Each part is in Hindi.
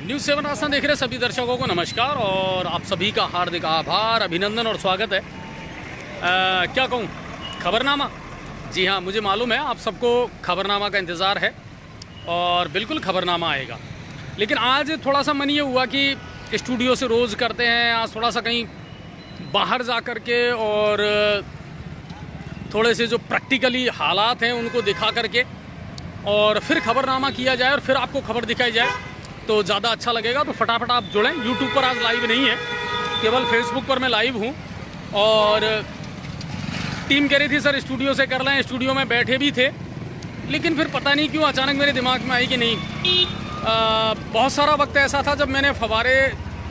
न्यूज़ 7 राजस्थान देख रहे सभी दर्शकों को नमस्कार और आप सभी का हार्दिक आभार, अभिनंदन और स्वागत है। क्या कहूँ, खबरनामा। जी हाँ, मुझे मालूम है आप सबको खबरनामा का इंतज़ार है और बिल्कुल खबरनामा आएगा। लेकिन आज थोड़ा सा मन ये हुआ कि स्टूडियो से रोज़ करते हैं, आज थोड़ा सा कहीं बाहर जा कर के और थोड़े से जो प्रैक्टिकली हालात हैं उनको दिखा करके और फिर खबरनामा किया जाए और फिर आपको खबर दिखाई जाए तो ज़्यादा अच्छा लगेगा। तो फटाफट आप जुड़ें। यूट्यूब पर आज लाइव नहीं है, केवल फेसबुक पर मैं लाइव हूँ। और टीम कह रही थी सर स्टूडियो से कर लें, स्टूडियो में बैठे भी थे, लेकिन फिर पता नहीं क्यों अचानक मेरे दिमाग में आई कि नहीं। बहुत सारा वक्त ऐसा था जब मैंने फव्वारे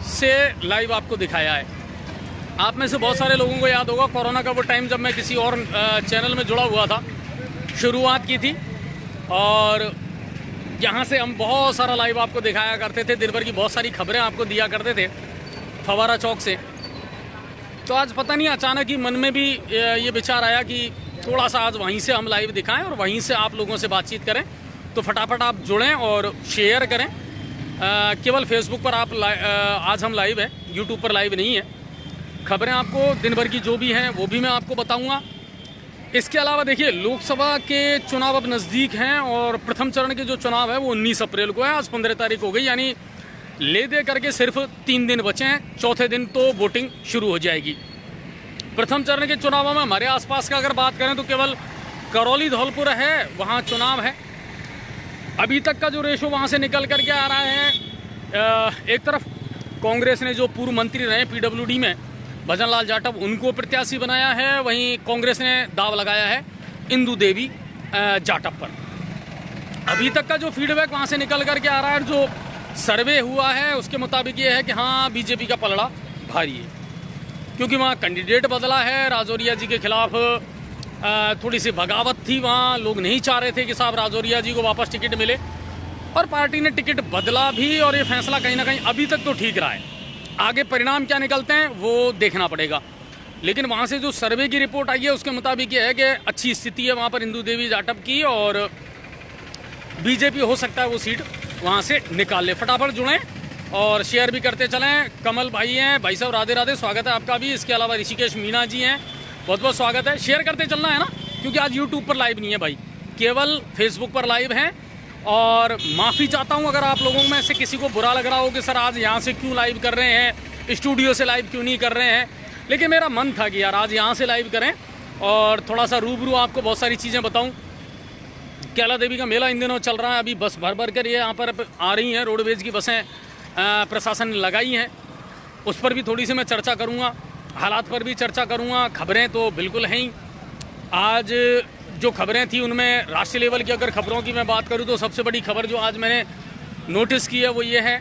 से लाइव आपको दिखाया है। आप में से बहुत सारे लोगों को याद होगा कोरोना का वो टाइम जब मैं किसी और चैनल में जुड़ा हुआ था, शुरुआत की थी और यहाँ से हम बहुत सारा लाइव आपको दिखाया करते थे। दिन भर की बहुत सारी खबरें आपको दिया करते थे फव्वारा चौक से। तो आज पता नहीं अचानक ही मन में भी ये विचार आया कि थोड़ा सा आज वहीं से हम लाइव दिखाएं और वहीं से आप लोगों से बातचीत करें। तो फटाफट आप जुड़ें और शेयर करें। केवल फेसबुक पर आप आज हम लाइव हैं, यूट्यूब पर लाइव नहीं है। खबरें आपको दिन भर की जो भी हैं वो भी मैं आपको बताऊँगा। इसके अलावा देखिए, लोकसभा के चुनाव अब नज़दीक हैं और प्रथम चरण के जो चुनाव है वो 19 अप्रैल को है। आज 15 तारीख हो गई, यानी ले दे करके सिर्फ 3 दिन बचे हैं। चौथे दिन तो वोटिंग शुरू हो जाएगी। प्रथम चरण के चुनावों में हमारे आसपास का अगर बात करें तो केवल करौली धौलपुर है, वहाँ चुनाव है। अभी तक का जो रेशो वहाँ से निकल करके आ रहा है, एक तरफ कांग्रेस ने जो पूर्व मंत्री रहे PWD में भजन लाल जाटव, उनको प्रत्याशी बनाया है। वहीं कांग्रेस ने दाव लगाया है इंदु देवी जाटव पर। अभी तक का जो फीडबैक वहाँ से निकल करके आ रहा है, जो सर्वे हुआ है उसके मुताबिक ये है कि हाँ, बीजेपी का पलड़ा भारी है, क्योंकि वहाँ कैंडिडेट बदला है। राजौरिया जी के खिलाफ थोड़ी सी बगावत थी, वहाँ लोग नहीं चाह रहे थे कि साहब राजौरिया जी को वापस टिकट मिले, और पार्टी ने टिकट बदला भी और ये फैसला कहीं ना कहीं अभी तक तो ठीक रहा है। आगे परिणाम क्या निकलते हैं वो देखना पड़ेगा। लेकिन वहाँ से जो सर्वे की रिपोर्ट आई है उसके मुताबिक ये है कि अच्छी स्थिति है वहाँ पर इंदु देवी जाटव की, और बीजेपी हो सकता है वो सीट वहाँ से निकाल ले। फटाफट जुड़ें और शेयर भी करते चलें। कमल भाई हैं, भाई साहब राधे राधे, स्वागत है आपका भी। इसके अलावा ऋषिकेश मीना जी हैं, बहुत बहुत स्वागत है। शेयर करते चलना है ना, क्योंकि आज यूट्यूब पर लाइव नहीं है भाई, केवल फेसबुक पर लाइव हैं। और माफ़ी चाहता हूं अगर आप लोगों में से किसी को बुरा लग रहा हो कि सर आज यहां से क्यों लाइव कर रहे हैं, स्टूडियो से लाइव क्यों नहीं कर रहे हैं। लेकिन मेरा मन था कि यार आज यहां से लाइव करें और थोड़ा सा रूबरू आपको बहुत सारी चीज़ें बताऊं। कैला देवी का मेला इन दिनों चल रहा है, अभी बस भर भर कर ये यहाँ पर आ रही हैं। रोडवेज की बसें प्रशासन ने लगाई हैं, उस पर भी थोड़ी सी मैं चर्चा करूँगा, हालात पर भी चर्चा करूँगा। खबरें तो बिल्कुल हैं ही। आज जो खबरें थी उनमें राष्ट्रीय लेवल की अगर खबरों की मैं बात करूं तो सबसे बड़ी खबर जो आज मैंने नोटिस की है वो ये है,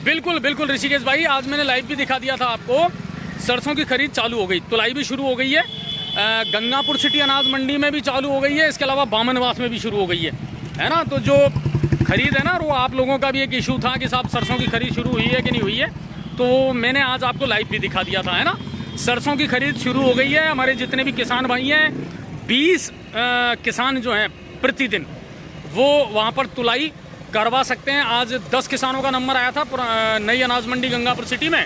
बिल्कुल बिल्कुल ऋषिकेश भाई, आज मैंने लाइव भी दिखा दिया था आपको, सरसों की खरीद चालू हो गई, तुलाई भी शुरू हो गई है। गंगापुर सिटी अनाज मंडी में भी चालू हो गई है। इसके अलावा बामनवास में भी शुरू हो गई है ना। तो जो खरीद है ना, वो आप लोगों का भी एक इशू था कि साहब सरसों की खरीद शुरू हुई है कि नहीं हुई है, तो मैंने आज आपको लाइव भी दिखा दिया था, है ना। सरसों की खरीद शुरू हो गई है। हमारे जितने भी किसान भाई हैं, 20 किसान जो हैं प्रतिदिन वो वहाँ पर तुलाई करवा सकते हैं। आज 10 किसानों का नंबर आया था नई अनाज मंडी गंगापुर सिटी में,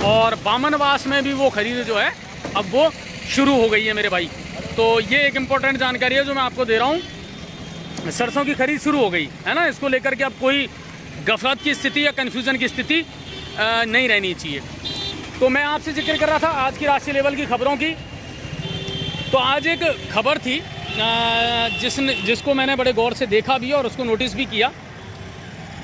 और बामनवास में भी वो खरीद जो है अब वो शुरू हो गई है मेरे भाई। तो ये एक इम्पोर्टेंट जानकारी है जो मैं आपको दे रहा हूँ। सरसों की खरीद शुरू हो गई है ना, इसको लेकर के अब कोई गफलत की स्थिति या कन्फ्यूज़न की स्थिति नहीं रहनी चाहिए। तो मैं आपसे जिक्र कर रहा था आज की राष्ट्रीय लेवल की खबरों की। तो आज एक खबर थी जिसको मैंने बड़े गौर से देखा भी और उसको नोटिस भी किया।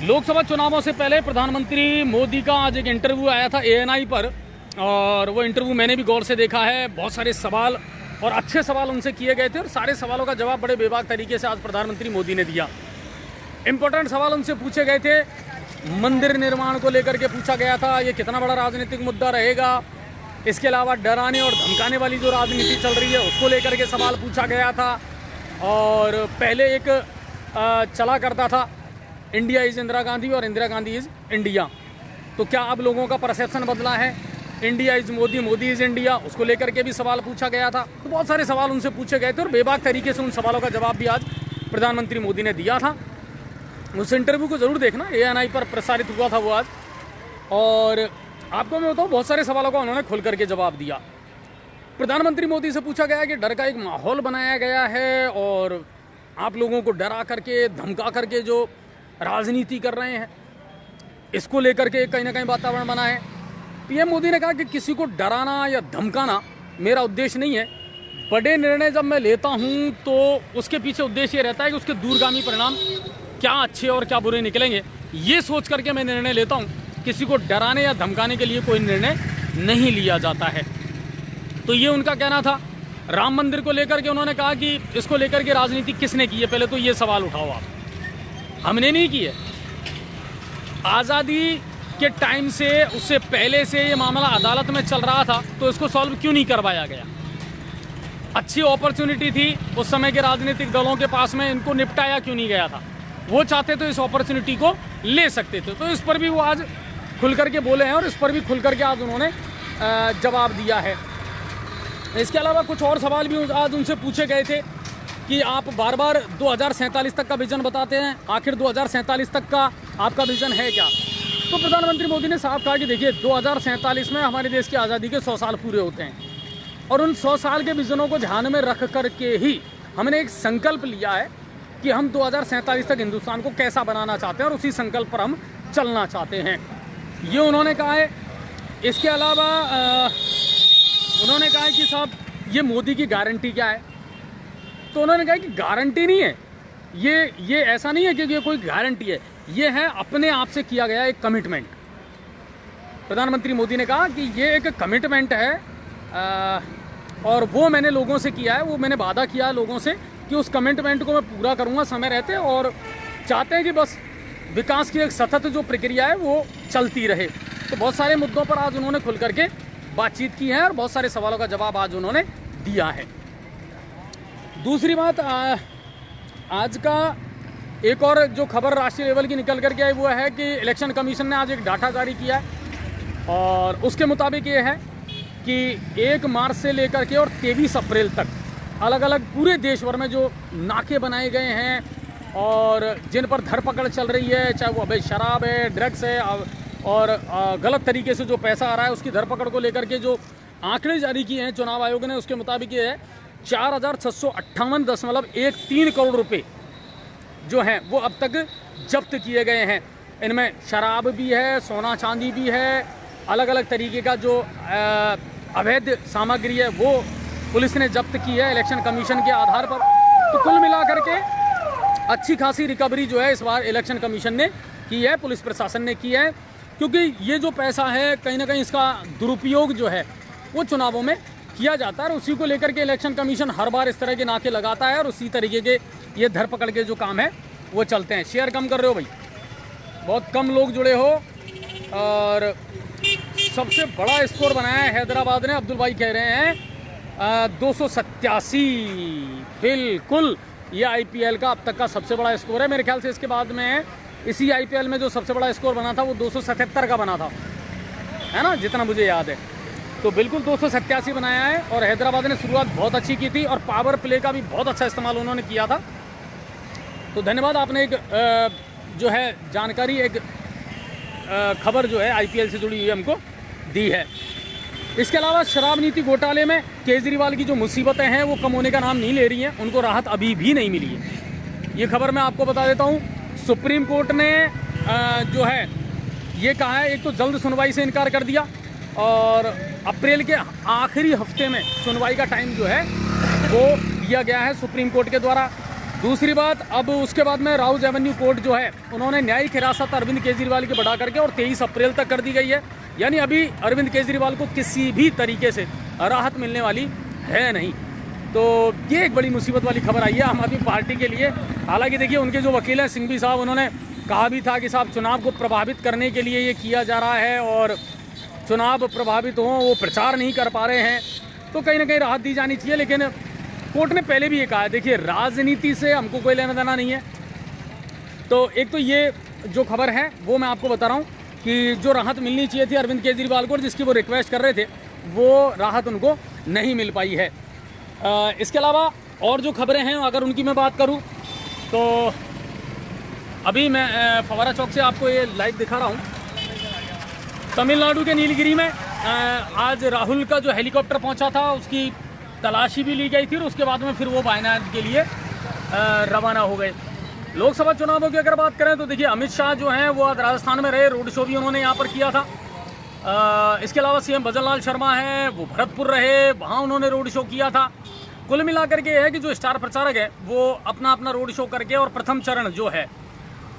लोकसभा चुनावों से पहले प्रधानमंत्री मोदी का आज एक इंटरव्यू आया था ANI पर, और वो इंटरव्यू मैंने भी गौर से देखा है। बहुत सारे सवाल और अच्छे सवाल उनसे किए गए थे और सारे सवालों का जवाब बड़े बेबाक तरीके से आज प्रधानमंत्री मोदी ने दिया। इम्पोर्टेंट सवाल उनसे पूछे गए थे। मंदिर निर्माण को लेकर के पूछा गया था, ये कितना बड़ा राजनीतिक मुद्दा रहेगा। इसके अलावा डराने और धमकाने वाली जो राजनीति चल रही है उसको लेकर के सवाल पूछा गया था। और पहले एक चला करता था इंडिया इज़ इंदिरा गांधी और इंदिरा गांधी इज़ इंडिया, तो क्या अब लोगों का परसेप्शन बदला है, India is Modi, Modi is India, उसको लेकर के भी सवाल पूछा गया था। तो बहुत सारे सवाल उनसे पूछे गए थे और बेबाक तरीके से उन सवालों का जवाब भी आज प्रधानमंत्री मोदी ने दिया था। उस इंटरव्यू को ज़रूर देखना, ANI पर प्रसारित हुआ था वो आज। और आपको मैं बताऊँ, बहुत सारे सवालों का उन्होंने खुल करके जवाब दिया। प्रधानमंत्री मोदी से पूछा गया कि डर का एक माहौल बनाया गया है और आप लोगों को डरा करके, धमका करके जो राजनीति कर रहे हैं, इसको लेकर के कहीं ना कहीं वातावरण बना है। PM मोदी ने कहा कि किसी को डराना या धमकाना मेरा उद्देश्य नहीं है। बड़े निर्णय जब मैं लेता हूं तो उसके पीछे उद्देश्य ये रहता है कि उसके दूरगामी परिणाम क्या अच्छे और क्या बुरे निकलेंगे, ये सोच करके मैं निर्णय लेता हूं। किसी को डराने या धमकाने के लिए कोई निर्णय नहीं लिया जाता है। तो ये उनका कहना था। राम मंदिर को लेकर के उन्होंने कहा कि इसको लेकर के राजनीति किसने की है, पहले तो ये सवाल उठाओ आप। हमने नहीं की है। आज़ादी के टाइम से, उससे पहले से ये मामला अदालत में चल रहा था, तो इसको सॉल्व क्यों नहीं करवाया गया? अच्छी अपॉर्चुनिटी थी उस समय के राजनीतिक दलों के पास में, इनको निपटाया क्यों नहीं गया था? वो चाहते तो इस अपॉर्चुनिटी को ले सकते थे। तो इस पर भी वो आज खुल करके बोले हैं और इस पर भी खुल करके आज उन्होंने जवाब दिया है। इसके अलावा कुछ और सवाल भी आज उनसे पूछे गए थे कि आप बार बार 2047 तक का विजन बताते हैं, आखिर 2047 तक का आपका विजन है क्या? तो प्रधानमंत्री मोदी ने साफ कहा कि देखिए 2047 में हमारे देश की आज़ादी के 100 साल पूरे होते हैं और उन 100 साल के विजनों को ध्यान में रख करके ही हमने एक संकल्प लिया है कि हम 2047 तक हिंदुस्तान को कैसा बनाना चाहते हैं और उसी संकल्प पर हम चलना चाहते हैं, ये उन्होंने कहा है। इसके अलावा उन्होंने कहा है कि साहब ये मोदी की गारंटी क्या है? तो उन्होंने कहा कि गारंटी नहीं है, ये ऐसा नहीं है कि ये कोई गारंटी है, ये है अपने आप से किया गया एक कमिटमेंट। प्रधानमंत्री मोदी ने कहा कि ये एक कमिटमेंट है और वो मैंने लोगों से किया है, वो मैंने वादा किया है लोगों से कि उस कमिटमेंट को मैं पूरा करूँगा समय रहते, और चाहते हैं कि बस विकास की एक सतत जो प्रक्रिया है वो चलती रहे। तो बहुत सारे मुद्दों पर आज उन्होंने खुल करके बातचीत की है और बहुत सारे सवालों का जवाब आज उन्होंने दिया है। दूसरी बात, आज का एक और जो खबर राष्ट्रीय लेवल की निकल करके आई वो है कि इलेक्शन कमीशन ने आज एक डाटा जारी किया है और उसके मुताबिक ये है कि 1 मार्च से लेकर के और 23 अप्रैल तक अलग अलग पूरे देश भर में जो नाके बनाए गए हैं और जिन पर धरपकड़ चल रही है, चाहे वो अवैध शराब है, ड्रग्स है और गलत तरीके से जो पैसा आ रहा है, उसकी धरपकड़ को लेकर के जो आंकड़े जारी किए हैं चुनाव आयोग ने, उसके मुताबिक ये है 4658.13 करोड़ रुपए जो हैं वो अब तक जब्त किए गए हैं। इनमें शराब भी है, सोना चांदी भी है, अलग अलग तरीके का जो अवैध सामग्री है वो पुलिस ने जब्त की है इलेक्शन कमीशन के आधार पर। तो कुल मिलाकर के अच्छी खासी रिकवरी जो है इस बार इलेक्शन कमीशन ने की है, पुलिस प्रशासन ने की है, क्योंकि ये जो पैसा है कहीं ना कहीं इसका दुरुपयोग जो है वो चुनावों में किया जाता है और उसी को लेकर के इलेक्शन कमीशन हर बार इस तरह के नाके लगाता है और उसी तरीके के ये धरपकड़ के जो काम है वो चलते हैं। शेयर कम कर रहे हो भाई, बहुत कम लोग जुड़े हो। और सबसे बड़ा स्कोर बनाया है हैदराबाद ने, अब्दुल भाई कह रहे हैं 287, बिल्कुल ये IPL का अब तक का सबसे बड़ा स्कोर है। मेरे ख्याल से इसके बाद में इसी IPL में जो सबसे बड़ा स्कोर बना था वो 277 का बना था, है ना, जितना मुझे याद है। तो बिल्कुल 287 बनाया है और हैदराबाद ने शुरुआत बहुत अच्छी की थी और पावर प्ले का भी बहुत अच्छा इस्तेमाल उन्होंने किया था। तो धन्यवाद, आपने एक जो है जानकारी, एक खबर जो है IPL से जुड़ी हुई हमको दी है। इसके अलावा शराब नीति घोटाले में केजरीवाल की जो मुसीबतें हैं वो कम होने का नाम नहीं ले रही हैं, उनको राहत अभी भी नहीं मिली है। ये खबर मैं आपको बता देता हूँ। सुप्रीम कोर्ट ने जो है ये कहा है, एक तो जल्द सुनवाई से इनकार कर दिया और अप्रैल के आखिरी हफ्ते में सुनवाई का टाइम जो है वो दिया गया है सुप्रीम कोर्ट के द्वारा। दूसरी बात, अब उसके बाद में राउज एवेन्यू कोर्ट जो है उन्होंने न्यायिक हिरासत अरविंद केजरीवाल की बढ़ा करके और 23 अप्रैल तक कर दी गई है। यानी अभी अरविंद केजरीवाल को किसी भी तरीके से राहत मिलने वाली है नहीं। तो ये एक बड़ी मुसीबत वाली खबर आई है आम आदमी पार्टी के लिए। हालांकि देखिए उनके जो वकील हैं सिंघवी साहब, उन्होंने कहा भी था कि साहब चुनाव को प्रभावित करने के लिए ये किया जा रहा है और चुनाव प्रभावित हों, वो प्रचार नहीं कर पा रहे हैं, तो कहीं ना कहीं राहत दी जानी चाहिए। लेकिन कोर्ट ने पहले भी ये कहा है, देखिए राजनीति से हमको कोई लेना देना नहीं है। तो एक तो ये जो खबर है वो मैं आपको बता रहा हूँ कि जो राहत मिलनी चाहिए थी अरविंद केजरीवाल को, जिसकी वो रिक्वेस्ट कर रहे थे, वो राहत उनको नहीं मिल पाई है। इसके अलावा और जो खबरें हैं अगर उनकी मैं बात करूं तो अभी मैं फवारा चौक से आपको ये लाइव दिखा रहा हूँ। तमिलनाडु के नीलगिरी में आज राहुल का जो हेलीकॉप्टर पहुँचा था उसकी तलाशी भी ली गई थी और उसके बाद में फिर वो वायनाड के लिए रवाना हो गए। लोकसभा चुनावों की अगर बात करें तो देखिए अमित शाह जो हैं वो आज राजस्थान में रहे, रोड शो भी उन्होंने यहाँ पर किया था। इसके अलावा सीएम भजनलाल शर्मा हैं वो भरतपुर रहे, वहाँ उन्होंने रोड शो किया था। कुल मिलाकर के है कि जो स्टार प्रचारक है वो अपना अपना रोड शो करके और प्रथम चरण जो है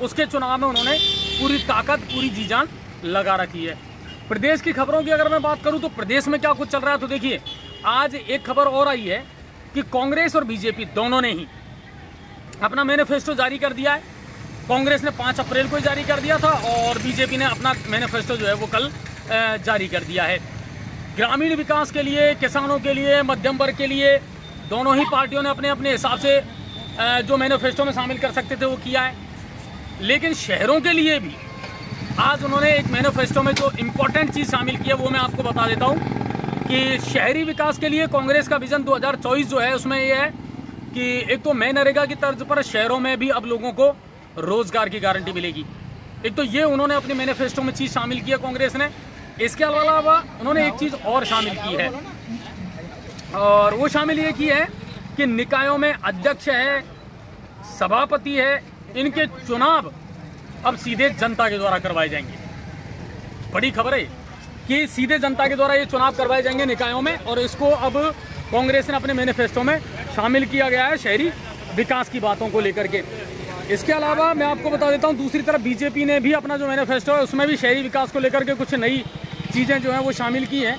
उसके चुनाव में उन्होंने पूरी ताकत पूरी जी जान लगा रखी है। प्रदेश की खबरों की अगर मैं बात करूं तो प्रदेश में क्या कुछ चल रहा है तो देखिए आज एक खबर और आई है कि कांग्रेस और बीजेपी दोनों ने ही अपना मैनिफेस्टो जारी कर दिया है। कांग्रेस ने 5 अप्रैल को ही जारी कर दिया था और बीजेपी ने अपना मैनिफेस्टो जो है वो कल जारी कर दिया है। ग्रामीण विकास के लिए, किसानों के लिए, मध्यम वर्ग के लिए दोनों ही पार्टियों ने अपने अपने हिसाब से जो मैनिफेस्टो में शामिल कर सकते थे वो किया है। लेकिन शहरों के लिए भी आज उन्होंने एक मैनिफेस्टो में जो इम्पोर्टेंट चीज़ शामिल की है वो मैं आपको बता देता हूँ कि शहरी विकास के लिए कांग्रेस का विजन 2024 जो है उसमें ये है कि एक तो मनरेगा की तर्ज पर शहरों में भी अब लोगों को रोजगार की गारंटी मिलेगी। एक तो ये उन्होंने अपने मैनिफेस्टो में चीज़ शामिल की है कांग्रेस ने। इसके अलावा उन्होंने एक चीज़ और शामिल की है और वो शामिल ये की है कि निकायों में अध्यक्ष है, सभापति है, इनके चुनाव अब सीधे जनता के द्वारा करवाए जाएंगे। बड़ी खबर है कि सीधे जनता के द्वारा ये चुनाव करवाए जाएंगे निकायों में और इसको अब कांग्रेस ने अपने मैनिफेस्टो में शामिल किया गया है शहरी विकास की बातों को लेकर के। इसके अलावा मैं आपको बता देता हूँ दूसरी तरफ बीजेपी ने भी अपना जो मैनिफेस्टो है उसमें भी शहरी विकास को लेकर के कुछ नई चीज़ें जो हैं वो शामिल की हैं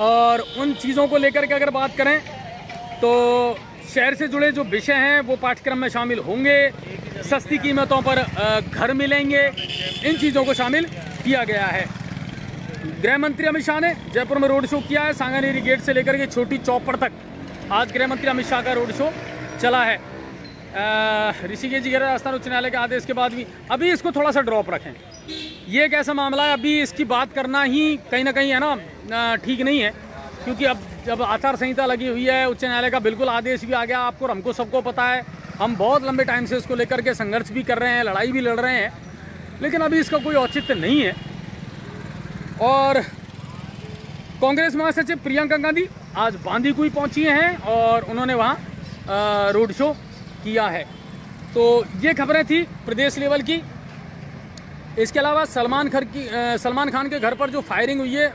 और उन चीज़ों को लेकर के अगर बात करें तो शहर से जुड़े जो विषय हैं वो पाठ्यक्रम में शामिल होंगे, सस्ती कीमतों पर घर मिलेंगे, इन चीज़ों को शामिल किया गया है। गृह मंत्री अमित शाह ने जयपुर में रोड शो किया है, सांगानेरी गेट से लेकर के छोटी चौपड़ तक आज गृह मंत्री अमित शाह का रोड शो चला है। ऋषिकेश जी राजस्थान उच्च न्यायालय के आदेश के बाद भी अभी इसको थोड़ा सा ड्रॉप रखें। ये एक ऐसा मामला है अभी इसकी बात करना ही कहीं ना कहीं है ना ठीक नहीं है, क्योंकि अब जब आचार संहिता लगी हुई है, उच्च न्यायालय का बिल्कुल आदेश भी आ गया, आपको हमको सबको पता है, हम बहुत लंबे टाइम से इसको लेकर के संघर्ष भी कर रहे हैं, लड़ाई भी लड़ रहे हैं, लेकिन अभी इसका कोई औचित्य नहीं है। और कांग्रेस महासचिव प्रियंका गांधी आज बांदीकुई पहुंची हैं और उन्होंने वहां रोड शो किया है। तो ये खबरें थी प्रदेश लेवल की। इसके अलावा सलमान खान के घर पर जो फायरिंग हुई है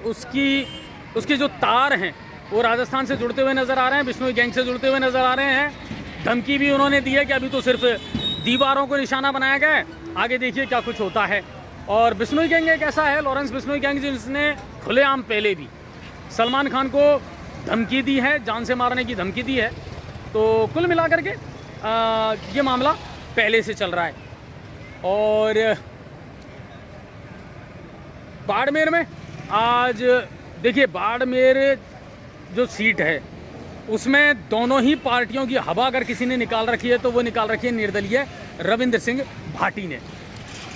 उसकी जो तार हैं वो राजस्थान से जुड़ते हुए नज़र आ रहे हैं, बिश्नोई गैंग से जुड़ते हुए नज़र आ रहे हैं। धमकी भी उन्होंने दी है कि अभी तो सिर्फ दीवारों को निशाना बनाया गया है, आगे देखिए क्या कुछ होता है। और बिश्नोई गैंग एक ऐसा है, लॉरेंस बिश्नोई गैंग, जिसने खुलेआम पहले भी सलमान खान को धमकी दी है, जान से मारने की धमकी दी है। तो कुल मिलाकर के ये मामला पहले से चल रहा है। और बाड़मेर में आज देखिए, बाड़मेर जो सीट है उसमें दोनों ही पार्टियों की हवा अगर किसी ने निकाल रखी है तो वो निकाल रखी है निर्दलीय रविंद्र सिंह भाटी ने।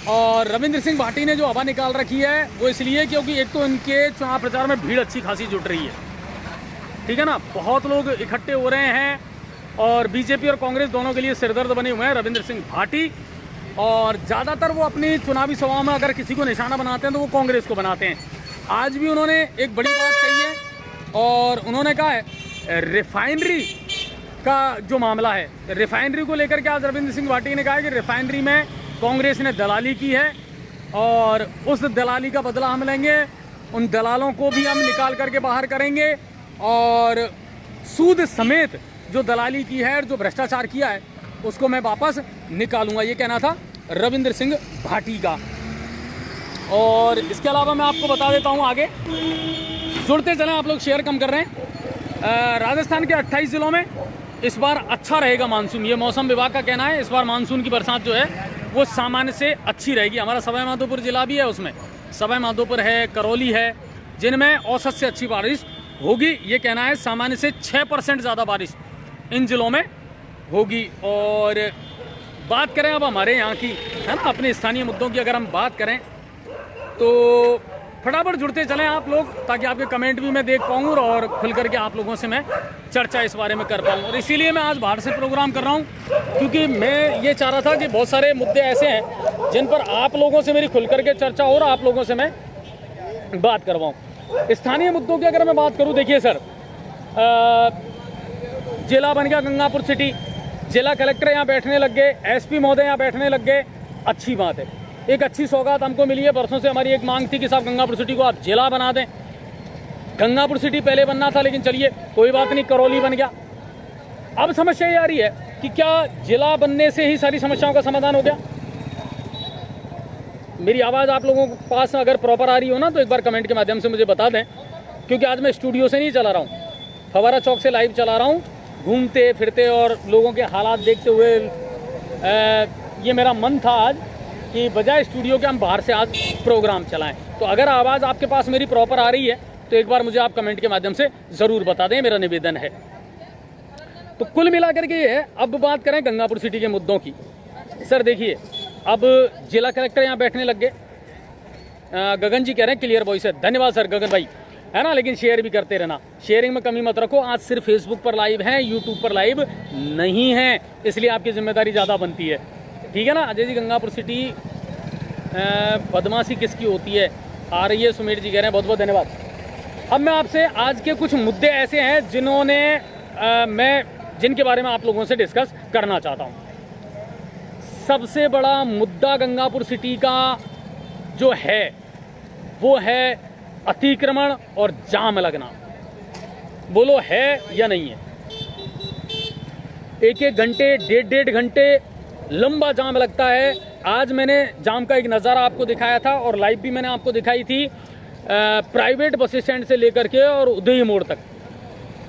और रविंद्र सिंह भाटी ने जो हवा निकाल रखी है वो इसलिए क्योंकि एक तो इनके चुनाव प्रचार में भीड़ अच्छी खासी जुट रही है, ठीक है ना, बहुत लोग इकट्ठे हो रहे हैं और बीजेपी और कांग्रेस दोनों के लिए सिरदर्द बने हुए हैं रविंद्र सिंह भाटी। और ज़्यादातर वो अपनी चुनावी सभाओं में अगर किसी को निशाना बनाते हैं तो वो कांग्रेस को बनाते हैं। आज भी उन्होंने एक बड़ी बात कही है और उन्होंने कहा है रिफाइनरी का जो मामला है, रिफाइनरी को लेकर के आज रविंद्र सिंह भाटी ने कहा है कि रिफाइनरी में कांग्रेस ने दलाली की है और उस दलाली का बदला हम लेंगे, उन दलालों को भी हम निकाल करके बाहर करेंगे और सूद समेत जो दलाली की है और जो भ्रष्टाचार किया है उसको मैं वापस निकालूंगा, ये कहना था रविंद्र सिंह भाटी का। और इसके अलावा मैं आपको बता देता हूँ, आगे जुड़ते चलें, आप लोग शेयर कम कर रहे हैं। राजस्थान के 28 ज़िलों में इस बार अच्छा रहेगा मानसून, ये मौसम विभाग का कहना है। इस बार मानसून की बरसात जो है वो सामान्य से अच्छी रहेगी। हमारा सवाई माधोपुर जिला भी है, उसमें सवाई माधोपुर है, करौली है, जिनमें औसत से अच्छी बारिश होगी, ये कहना है। सामान्य से 6% ज़्यादा बारिश इन ज़िलों में होगी। और बात करें अब हमारे यहाँ की, है ना, अपने स्थानीय मुद्दों की अगर हम बात करें तो फटाफट जुड़ते चलें आप लोग, ताकि आपके कमेंट भी मैं देख पाऊँ और खुल करके आप लोगों से मैं चर्चा इस बारे में कर पाऊँ। और इसीलिए मैं आज बाहर से प्रोग्राम कर रहा हूँ, क्योंकि मैं ये चाह रहा था कि बहुत सारे मुद्दे ऐसे हैं जिन पर आप लोगों से मेरी खुल करके चर्चा हो और आप लोगों से मैं बात करवाऊँ। स्थानीय मुद्दों की अगर मैं बात करूँ, देखिए सर, जिला बन गया गंगापुर सिटी, जिला कलेक्टर यहाँ बैठने लग गए, एसपी महोदय यहाँ बैठने लग गए, अच्छी बात है, एक अच्छी सौगात हमको मिली है। परसों से हमारी एक मांग थी कि साहब गंगापुर सिटी को आप जिला बना दें। गंगापुर सिटी पहले बनना था, लेकिन चलिए कोई बात नहीं, करौली बन गया। अब समस्या ये आ रही है कि क्या जिला बनने से ही सारी समस्याओं का समाधान हो गया? मेरी आवाज़ आप लोगों के पास अगर प्रॉपर आ रही हो ना, तो एक बार कमेंट के माध्यम से मुझे बता दें, क्योंकि आज मैं स्टूडियो से नहीं चला रहा हूँ, फवारा चौक से लाइव चला रहा हूँ, घूमते फिरते और लोगों के हालात देखते हुए। ये मेरा मन था आज कि बजाय स्टूडियो के हम बाहर से आज प्रोग्राम चलाएं। तो अगर आवाज़ आपके पास मेरी प्रॉपर आ रही है तो एक बार मुझे आप कमेंट के माध्यम से ज़रूर बता दें, मेरा निवेदन है। तो कुल मिलाकर के ये है। अब बात करें गंगापुर सिटी के मुद्दों की। सर देखिए, अब जिला कलेक्टर यहाँ बैठने लग गए। गगन जी कह रहे हैं क्लियर वॉइस है, धन्यवाद सर गगन भाई, है ना। लेकिन शेयर भी करते रहना, शेयरिंग में कमी मत रखो। आज सिर्फ फेसबुक पर लाइव है, यूट्यूब पर लाइव नहीं है, इसलिए आपकी जिम्मेदारी ज़्यादा बनती है, ठीक है ना। अजय जी, गंगापुर सिटी बदमाशी किसकी होती है, आ रही है, सुमेर जी कह रहे हैं, बहुत बहुत धन्यवाद। अब मैं आपसे आज के कुछ मुद्दे ऐसे हैं जिनके बारे में आप लोगों से डिस्कस करना चाहता हूँ। सबसे बड़ा मुद्दा गंगापुर सिटी का जो है वो है अतिक्रमण और जाम लगना। बोलो है या नहीं है? एक एक घंटे, डेढ़ घंटे लंबा जाम लगता है। आज मैंने जाम का एक नज़ारा आपको दिखाया था और लाइव भी मैंने आपको दिखाई थी, प्राइवेट बस स्टैंड से लेकर के और उदय मोड़ तक।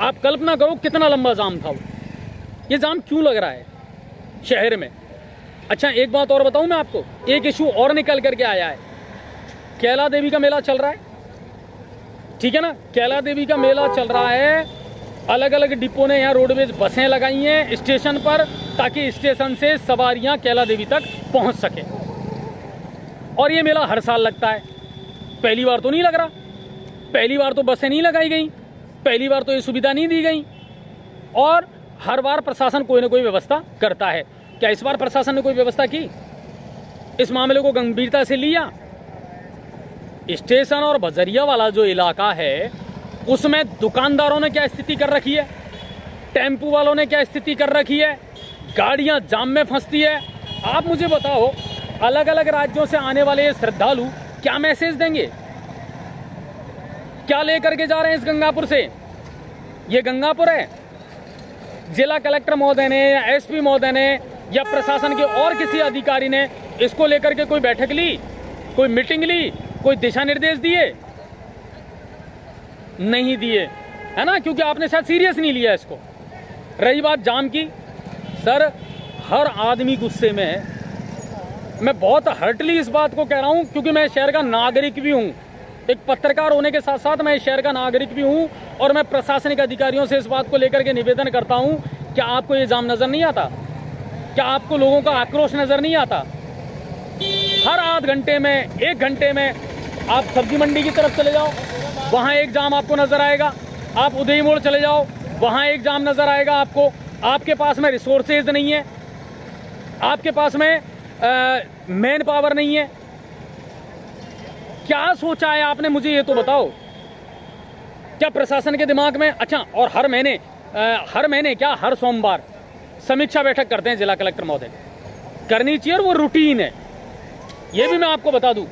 आप कल्पना करो कितना लंबा जाम था वो। ये जाम क्यों लग रहा है शहर में? अच्छा, एक बात और बताऊं मैं आपको, एक इशू और निकल करके आया है। कैला देवी का मेला चल रहा है, ठीक है ना। कैला देवी का मेला चल रहा है, अलग अलग डिपो ने यहाँ रोडवेज बसें लगाई हैं स्टेशन पर, ताकि स्टेशन से सवारियाँ कैला देवी तक पहुँच सके। और ये मेला हर साल लगता है, पहली बार तो नहीं लग रहा, पहली बार तो बसें नहीं लगाई गई, पहली बार तो ये सुविधा नहीं दी गई, और हर बार प्रशासन कोई ना कोई व्यवस्था करता है। क्या इस बार प्रशासन ने कोई व्यवस्था की? इस मामले को गंभीरता से लिया? स्टेशन और बजरिया वाला जो इलाका है उसमें दुकानदारों ने क्या स्थिति कर रखी है, टेम्पू वालों ने क्या स्थिति कर रखी है, गाड़ियां जाम में फंसती है। आप मुझे बताओ, अलग अलग राज्यों से आने वाले श्रद्धालु क्या मैसेज देंगे, क्या लेकर के जा रहे हैं इस गंगापुर से? ये गंगापुर है? जिला कलेक्टर महोदय ने या एसपी महोदय ने या प्रशासन के और किसी अधिकारी ने इसको लेकर के कोई बैठक ली, कोई मीटिंग ली, कोई दिशा निर्देश दिए? नहीं दिए, है ना, क्योंकि आपने शायद सीरियस नहीं लिया इसको। रही बात जाम की, सर हर आदमी गुस्से में है। मैं बहुत हर्टली इस बात को कह रहा हूं, क्योंकि मैं शहर का नागरिक भी हूं, एक पत्रकार होने के साथ साथ मैं शहर का नागरिक भी हूं, और मैं प्रशासनिक अधिकारियों से इस बात को लेकर के निवेदन करता हूं। क्या आपको ये जाम नजर नहीं आता? क्या आपको लोगों का आक्रोश नजर नहीं आता? हर आध घंटे में, एक घंटे में आप सब्जी मंडी की तरफ चले जाओ, वहाँ एक जाम आपको नजर आएगा। आप उदय मोड़ चले जाओ, वहाँ एक जाम नजर आएगा आपको। आपके पास में रिसोर्सेज नहीं है, आपके पास में मैन पावर नहीं है। क्या सोचा है आपने, मुझे ये तो बताओ। क्या प्रशासन के दिमाग में, अच्छा, और हर महीने क्या हर सोमवार समीक्षा बैठक करते हैं जिला कलेक्टर महोदय, करनी चाहिए, और वो रूटीन है। ये भी मैं आपको बता दूं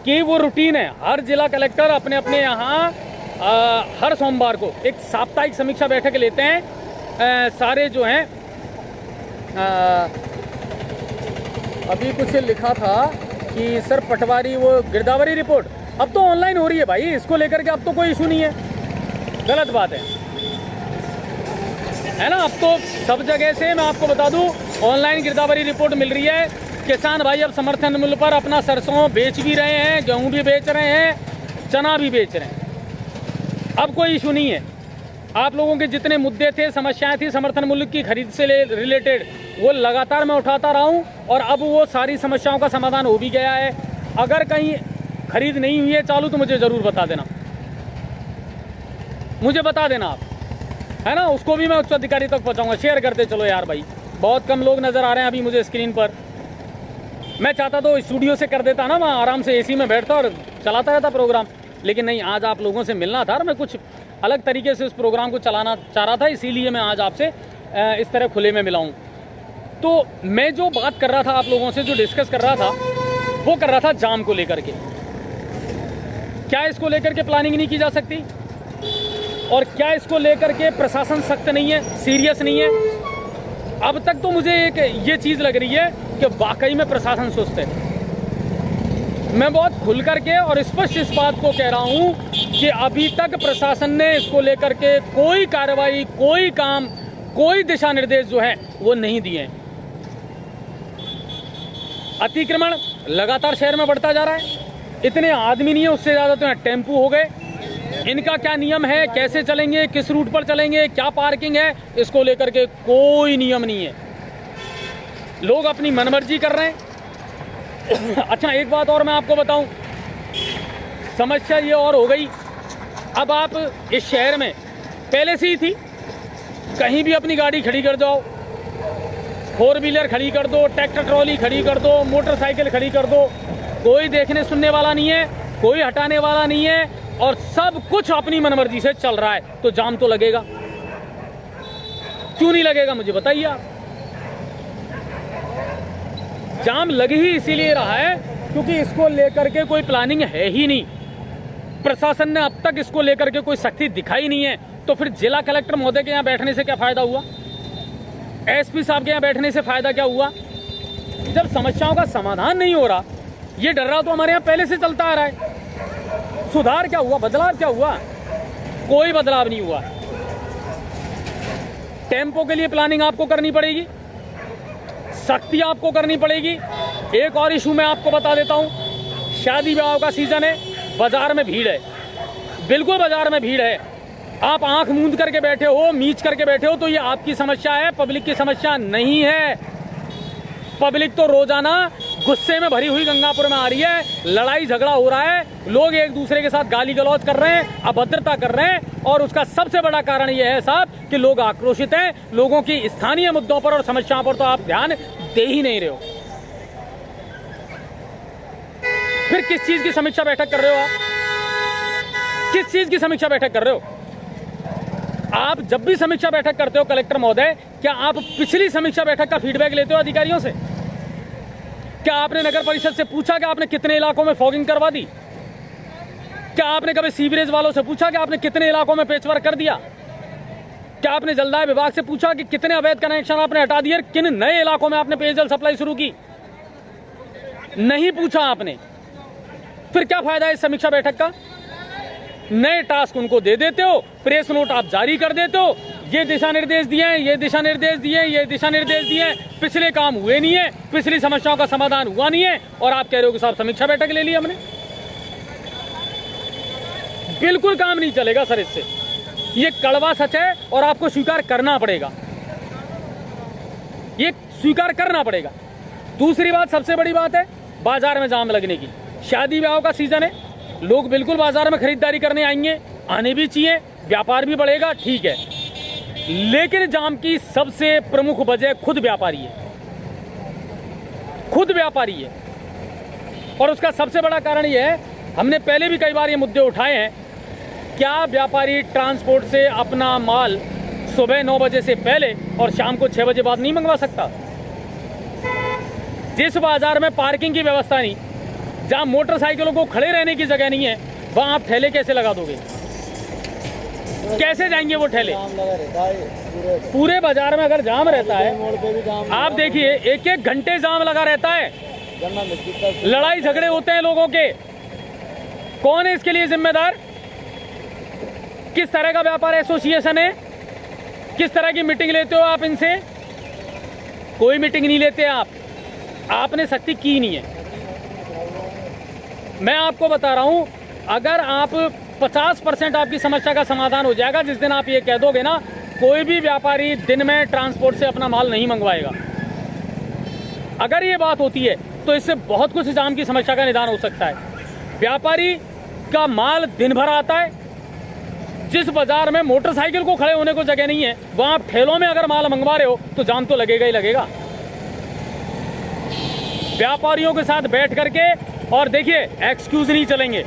कि वो रूटीन है। हर जिला कलेक्टर अपने अपने यहाँ हर सोमवार को एक साप्ताहिक समीक्षा बैठक लेते हैं। सारे जो हैं, अभी कुछ लिखा था कि सर पटवारी वो गिरदावरी रिपोर्ट अब तो ऑनलाइन हो रही है भाई, इसको लेकर के अब तो कोई इशू नहीं है। गलत बात है ना। अब तो सब जगह से मैं आपको बता दूं ऑनलाइन गिरदावरी रिपोर्ट मिल रही है। किसान भाई अब समर्थन मूल्य पर अपना सरसों बेच भी रहे हैं, गेहूं भी बेच रहे हैं, चना भी बेच रहे हैं। अब कोई इशू नहीं है। आप लोगों के जितने मुद्दे थे, समस्याएं थी समर्थन मूल्य की खरीद से रिलेटेड, वो लगातार मैं उठाता रहा हूं, और अब वो सारी समस्याओं का समाधान हो भी गया है। अगर कहीं खरीद नहीं हुई है चालू तो मुझे ज़रूर बता देना, मुझे बता देना आप, है ना। उसको भी मैं उच्च अधिकारी तक पहुंचाऊंगा। शेयर करते चलो यार भाई, बहुत कम लोग नज़र आ रहे हैं अभी मुझे स्क्रीन पर। मैं चाहता तो स्टूडियो से कर देता ना, वहाँ आराम से एसी में बैठता और चलाता रहता प्रोग्राम, लेकिन नहीं, आज आप लोगों से मिलना था और मैं कुछ अलग तरीके से उस प्रोग्राम को चलाना चाह रहा था, इसीलिए मैं आज आपसे इस तरह खुले में मिला हूँ। तो मैं जो बात कर रहा था आप लोगों से, जो डिस्कस कर रहा था, वो कर रहा था जाम को लेकर के। क्या इसको लेकर के प्लानिंग नहीं की जा सकती? और क्या इसको लेकर के प्रशासन सख्त नहीं है, सीरियस नहीं है? अब तक तो मुझे एक ये चीज़ लग रही है कि वाकई में प्रशासन सुस्त है। मैं बहुत खुल करके और स्पष्ट इस बात को कह रहा हूँ कि अभी तक प्रशासन ने इसको लेकर के कोई कार्रवाई, कोई काम, कोई दिशा निर्देश जो है वो नहीं दिए हैं। अतिक्रमण लगातार शहर में बढ़ता जा रहा है, इतने आदमी नहीं है, उससे ज़्यादा तो यहाँ टेम्पू हो गए। इनका क्या नियम है, कैसे चलेंगे, किस रूट पर चलेंगे, क्या पार्किंग है, इसको लेकर के कोई नियम नहीं है। लोग अपनी मनमर्जी कर रहे हैं। अच्छा, एक बात और मैं आपको बताऊं, समस्या ये और हो गई, अब आप इस शहर में पहले से ही थी, कहीं भी अपनी गाड़ी खड़ी कर जाओ, 4 व्हीलर खड़ी कर दो, ट्रैक्टर ट्रॉली खड़ी कर दो, मोटरसाइकिल खड़ी कर दो, कोई देखने सुनने वाला नहीं है, कोई हटाने वाला नहीं है, और सब कुछ अपनी मनमर्जी से चल रहा है। तो जाम तो लगेगा, क्यों नहीं लगेगा मुझे बताइए आप। जाम लग ही इसीलिए रहा है क्योंकि इसको लेकर के कोई प्लानिंग है ही नहीं। प्रशासन ने अब तक इसको लेकर के कोई सख्ती दिखाई नहीं है। तो फिर जिला कलेक्टर महोदय के यहाँ बैठने से क्या फायदा हुआ, एसपी साहब के यहाँ बैठने से फायदा क्या हुआ? जब समस्याओं का समाधान नहीं हो रहा, ये डर रहा तो हमारे यहाँ पहले से चलता आ रहा है। सुधार क्या हुआ, बदलाव क्या हुआ? कोई बदलाव नहीं हुआ। टेम्पो के लिए प्लानिंग आपको करनी पड़ेगी, सख्ती आपको करनी पड़ेगी। एक और इशू मैं आपको बता देता हूं, शादी ब्याह का सीजन है, बाजार में भीड़ है, बिल्कुल बाजार में भीड़ है। आप आंख मूंद करके बैठे हो, मीच करके बैठे हो, तो ये आपकी समस्या है, पब्लिक की समस्या नहीं है। पब्लिक तो रोजाना गुस्से में भरी हुई गंगापुर में आ रही है, लड़ाई झगड़ा हो रहा है, लोग एक दूसरे के साथ गाली गलौज कर रहे हैं, अभद्रता कर रहे हैं, और उसका सबसे बड़ा कारण यह है साहब कि लोग आक्रोशित हैं। लोगों की स्थानीय मुद्दों पर और समस्याओं पर तो आप ध्यान दे ही नहीं रहे हो। फिर किस चीज की समीक्षा बैठक कर रहे हो आप? किस चीज की समीक्षा बैठक कर रहे हो आप? जब भी समीक्षा बैठक करते हो कलेक्टर महोदय, क्या आप पिछली समीक्षा बैठक का फीडबैक लेते हो अधिकारियों से? क्या आपने नगर परिषद से पूछा कि आपने कितने इलाकों में फॉगिंग करवा दी? क्या आपने कभी सीवरेज वालों से पूछा कि आपने कितने इलाकों में पेचवर्क कर दिया? क्या आपने जलदाय विभाग से पूछा कि कितने अवैध कनेक्शन आपने हटा दिए, किन नए इलाकों में आपने पेयजल सप्लाई शुरू की? नहीं पूछा आपने। फिर क्या फायदा है इस समीक्षा बैठक का? नए टास्क उनको दे देते हो, प्रेस नोट आप जारी कर देते हो, ये दिशा निर्देश दिए हैं, ये दिशा निर्देश दिए, ये दिशा निर्देश दिए, पिछले काम हुए नहीं है, पिछली समस्याओं का समाधान हुआ नहीं है, और आप कह रहे हो कि साहब समीक्षा बैठक ले ली हमने। बिल्कुल काम नहीं चलेगा सर इससे, ये कड़वा सच है और आपको स्वीकार करना पड़ेगा, ये स्वीकार करना पड़ेगा। दूसरी बात, सबसे बड़ी बात है बाजार में जाम लगने की। शादी ब्याह का सीजन है, लोग बिल्कुल बाजार में खरीदारी करने आएंगे, आने भी चाहिए, व्यापार भी बढ़ेगा, ठीक है, लेकिन जाम की सबसे प्रमुख वजह खुद व्यापारी है, खुद व्यापारी है। और उसका सबसे बड़ा कारण यह है, हमने पहले भी कई बार ये मुद्दे उठाए हैं, क्या व्यापारी ट्रांसपोर्ट से अपना माल सुबह 9 बजे से पहले और शाम को 6 बजे बाद नहीं मंगवा सकता? जिस बाजार में पार्किंग की व्यवस्था नहीं, जहां मोटरसाइकिलों को खड़े रहने की जगह नहीं है, वहां आप ठेले कैसे लगा दोगे? कैसे जाएंगे वो ठेले? पूरे बाजार में अगर जाम रहता है, आप देखिए 1-1 घंटे जाम लगा रहता है, लड़ाई झगड़े होते हैं लोगों के, कौन है इसके लिए जिम्मेदार? किस तरह का व्यापार एसोसिएशन है? किस तरह की मीटिंग लेते हो आप इनसे? कोई मीटिंग नहीं लेते आप, आपने सख्ती की नहीं है। मैं आपको बता रहा हूं, अगर आप 50% आपकी समस्या का समाधान हो जाएगा जिस दिन आप ये कह दोगे ना, कोई भी व्यापारी दिन में ट्रांसपोर्ट से अपना माल नहीं मंगवाएगा। अगर ये बात होती है तो इससे बहुत कुछ जाम की समस्या का निदान हो सकता है। व्यापारी का माल दिन भर आता है। जिस बाजार में मोटरसाइकिल को खड़े होने को जगह नहीं है, वहां आप ठेलों में अगर माल मंगवा रहे हो तो जाम तो लगेगा ही लगेगा। व्यापारियों के साथ बैठ करके, और देखिए एक्सक्यूज नहीं चलेंगे,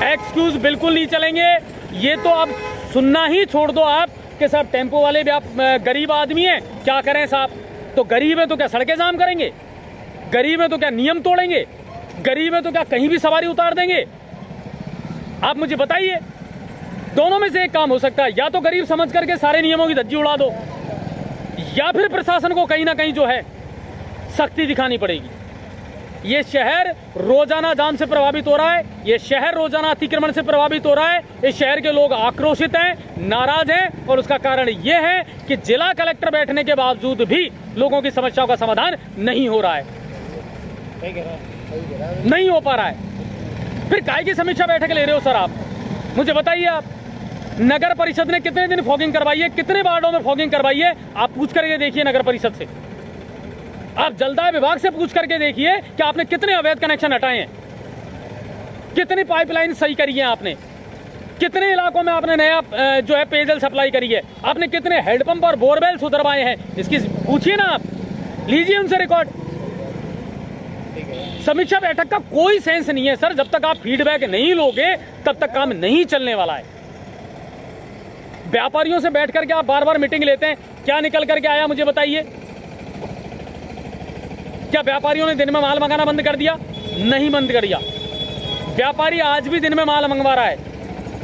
एक्सक्यूज बिल्कुल नहीं चलेंगे। ये तो अब सुनना ही छोड़ दो आप कि साहब टेम्पो वाले गरीब आदमी हैं, क्या करें साहब। तो गरीब है तो क्या सड़कें जाम करेंगे? गरीब है तो क्या नियम तोड़ेंगे? गरीब है तो क्या कहीं भी सवारी उतार देंगे? आप मुझे बताइए, दोनों में से एक काम हो सकता है, या तो गरीब समझ करके सारे नियमों की धज्जी उड़ा दो, या फिर प्रशासन को कहीं ना कहीं जो है सख्ती दिखानी पड़ेगी। ये शहर रोजाना जाम से प्रभावित हो रहा है, ये शहर रोजाना अतिक्रमण से प्रभावित हो रहा है। इस शहर के लोग आक्रोशित हैं, नाराज हैं, और उसका कारण ये है कि जिला कलेक्टर बैठने के बावजूद भी लोगों की समस्याओं का समाधान नहीं हो रहा है, नहीं हो पा रहा है। फिर काय की समीक्षा बैठक ले रहे हो सर आप? मुझे बताइए, आप नगर परिषद ने कितने दिन फॉगिंग करवाई है, कितने वार्डों में फॉगिंग करवाई है? आप पूछ करके देखिए नगर परिषद से, आप जलदाय विभाग से पूछ करके देखिए कि आपने कितने अवैध कनेक्शन हटाए हैं, कितनी पाइपलाइन सही करी है आपने, कितने इलाकों में आपने नया जो है पेयजल सप्लाई करी है, आपने कितने हेडपंप और बोरवेल सुधरवाए हैं, इसकी पूछिए ना आप, लीजिए उनसे रिकॉर्ड। समीक्षा बैठक का कोई सेंस नहीं है सर, जब तक आप फीडबैक नहीं लोगे तब तक काम नहीं चलने वाला है। व्यापारियों से बैठ करके आप बार बार मीटिंग लेते हैं, क्या निकल करके आया मुझे बताइए? क्या व्यापारियों ने दिन में माल मंगाना बंद कर दिया? नहीं बंद कर दिया। व्यापारी आज भी दिन में माल मंगवा रहा है।